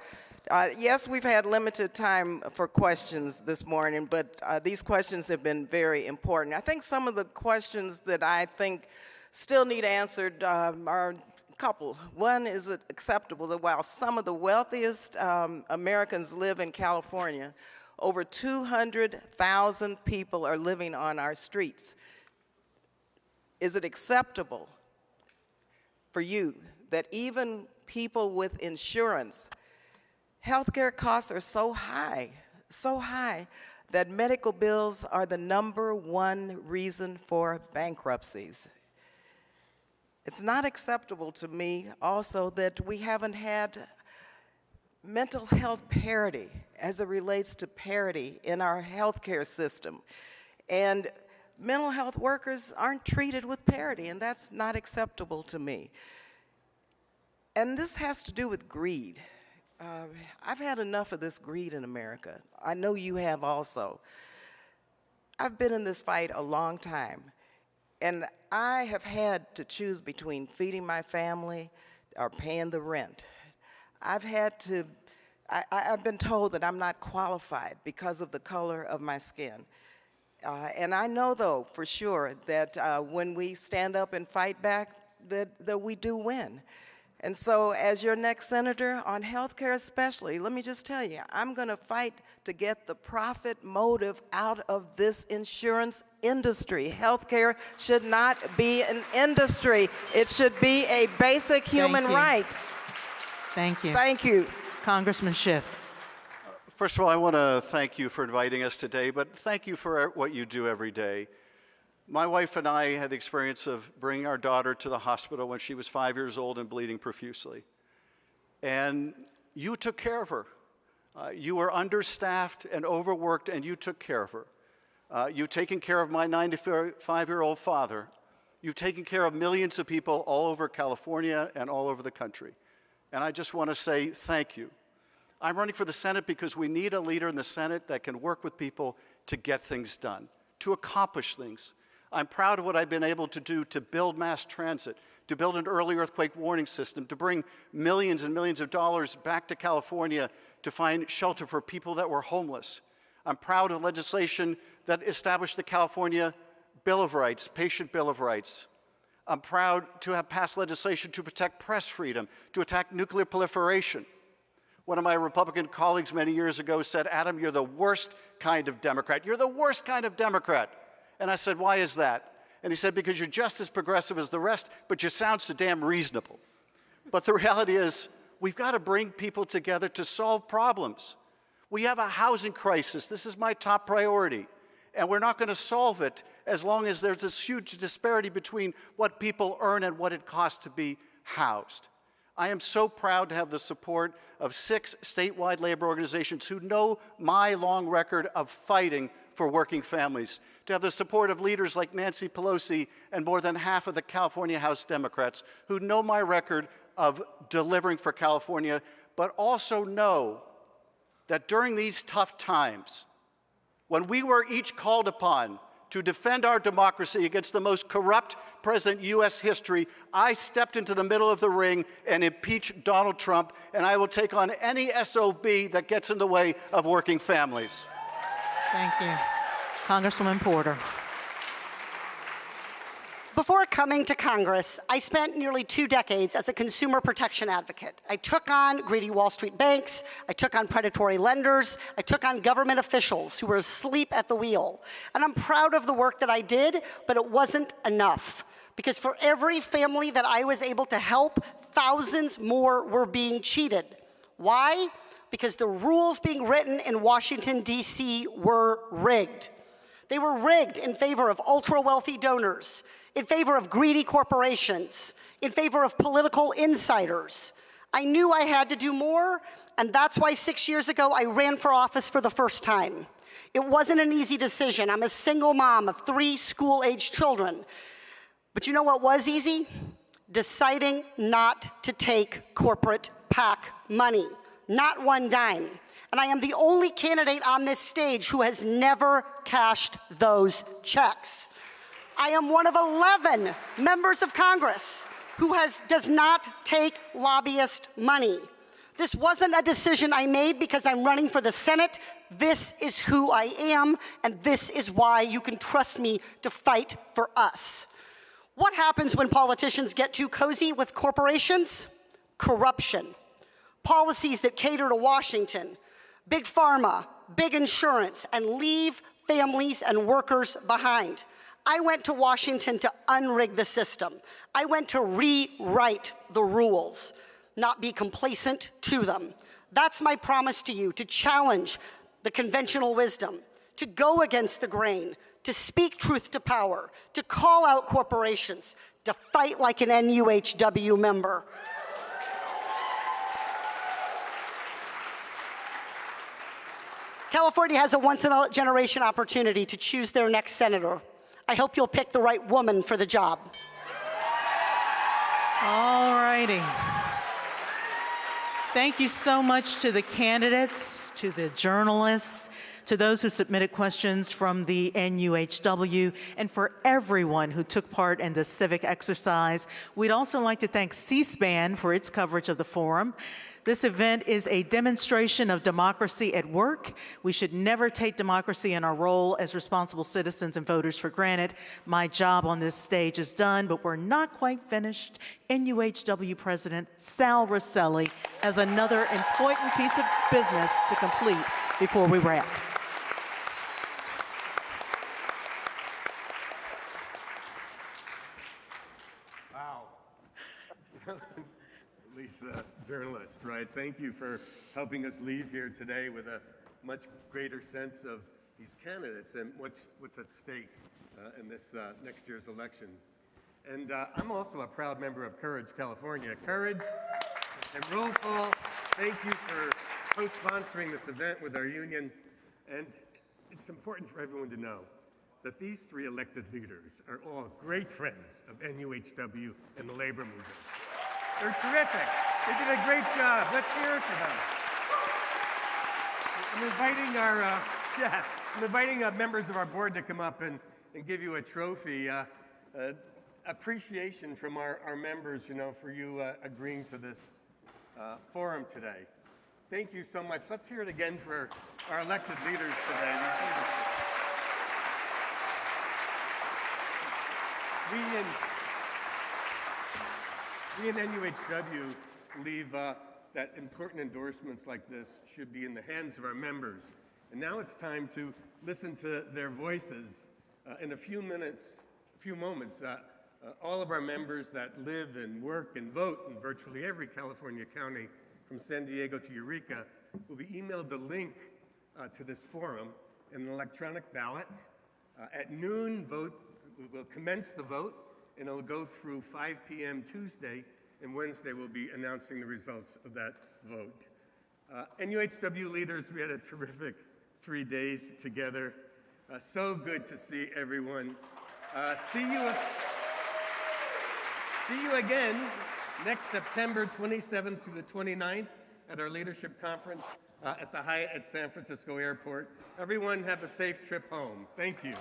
Yes, we've had limited time for questions this morning, but these questions have been very important. I think some of the questions that I think still need answered are couple. One, is it acceptable that while some of the wealthiest Americans live in California, over 200,000 people are living on our streets? Is it acceptable for you that even people with insurance, healthcare costs are so high that medical bills are the #1 reason for bankruptcies? It's not acceptable to me also that we haven't had mental health parity as it relates to parity in our healthcare system. And mental health workers aren't treated with parity, and that's not acceptable to me. And this has to do with greed. I've had enough of this greed in America. I know you have also. I've been in this fight a long time. And I have had to choose between feeding my family or paying the rent. I've been told that I'm not qualified because of the color of my skin. And I know, though, for sure, that when we stand up and fight back, that we do win. And so as your next senator on health care especially, let me just tell you, I'm going to fight to get the profit motive out of this insurance industry. Healthcare should not be an industry. It should be a basic human right. Thank you. Thank you. Congressman Schiff. First of all, I want to thank you for inviting us today, but thank you for what you do every day. My wife and I had the experience of bringing our daughter to the hospital when she was 5 years old and bleeding profusely. And you took care of her. You were understaffed and overworked, and you took care of her. You've taken care of my 95-year-old father. You've taken care of millions of people all over California and all over the country. And I just want to say thank you. I'm running for the Senate because we need a leader in the Senate that can work with people to get things done, to accomplish things. I'm proud of what I've been able to do to build mass transit, to build an early earthquake warning system, to bring millions and millions of dollars back to California to find shelter for people that were homeless. I'm proud of legislation that established the California Bill of Rights, Patient Bill of Rights. I'm proud to have passed legislation to protect press freedom, to attack nuclear proliferation. One of my Republican colleagues many years ago said, "Adam, you're the worst kind of Democrat. You're the worst kind of Democrat." And I said, "Why is that?" And he said, "Because you're just as progressive as the rest, but you sound so damn reasonable." But the reality is, we've got to bring people together to solve problems. We have a housing crisis. This is my top priority. And we're not going to solve it as long as there's this huge disparity between what people earn and what it costs to be housed. I am so proud to have the support of 6 statewide labor organizations who know my long record of fighting for working families, to have the support of leaders like Nancy Pelosi and more than half of the California House Democrats who know my record of delivering for California, but also know that during these tough times, when we were each called upon to defend our democracy against the most corrupt president in U.S. history, I stepped into the middle of the ring and impeached Donald Trump, and I will take on any SOB that gets in the way of working families. Thank you. Congresswoman Porter. Before coming to Congress, I spent nearly 2 decades as a consumer protection advocate. I took on greedy Wall Street banks, I took on predatory lenders, I took on government officials who were asleep at the wheel. And I'm proud of the work that I did, but it wasn't enough. Because for every family that I was able to help, thousands more were being cheated. Why? Because the rules being written in Washington, D.C. were rigged. They were rigged in favor of ultra-wealthy donors, in favor of greedy corporations, in favor of political insiders. I knew I had to do more, and that's why 6 years ago I ran for office for the first time. It wasn't an easy decision. I'm a single mom of 3 school-aged children. But you know what was easy? Deciding not to take corporate PAC money, not one dime. And I am the only candidate on this stage who has never cashed those checks. I am one of 11 members of Congress who does not take lobbyist money. This wasn't a decision I made because I'm running for the Senate. This is who I am, and this is why you can trust me to fight for us. What happens when politicians get too cozy with corporations? Corruption. Policies that cater to Washington, big pharma, big insurance, and leave families and workers behind. I went to Washington to unrig the system. I went to rewrite the rules, not be complacent to them. That's my promise to you, to challenge the conventional wisdom, to go against the grain, to speak truth to power, to call out corporations, to fight like an NUHW member. California has a once-in-a-generation opportunity to choose their next senator. I hope you'll pick the right woman for the job. All righty. Thank you so much to the candidates, to the journalists, to those who submitted questions from the NUHW, and for everyone who took part in this civic exercise. We'd also like to thank C-SPAN for its coverage of the forum. This event is a demonstration of democracy at work. We should never take democracy and our role as responsible citizens and voters for granted. My job on this stage is done, but we're not quite finished. NUHW President Sal Rosselli has another important piece of business to complete before we wrap. Lisa, journalist, right? Thank you for helping us leave here today with a much greater sense of these candidates and what's at stake in this next year's election. And I'm also a proud member of Courage California. Courage and roll call, thank you for co-sponsoring this event with our union. And it's important for everyone to know that these three elected leaders are all great friends of NUHW and the labor movement. They're terrific. They did a great job. Let's hear it for them. I'm inviting members of our board to come up and give you a trophy. Appreciation from our members, for you agreeing to this forum today. Thank you so much. Let's hear it again for our elected leaders today. We in NUHW believe that important endorsements like this should be in the hands of our members. And now it's time to listen to their voices. In a few moments, all of our members that live and work and vote in virtually every California county from San Diego to Eureka will be emailed the link to this forum and an electronic ballot. At noon, we'll commence the vote, and it'll go through 5 p.m. Tuesday, and Wednesday we'll be announcing the results of that vote. NUHW leaders, we had a terrific 3 days together. So good to see everyone. See you again next September 27th through the 29th at our leadership conference at the Hyatt at San Francisco Airport. Everyone have a safe trip home. Thank you.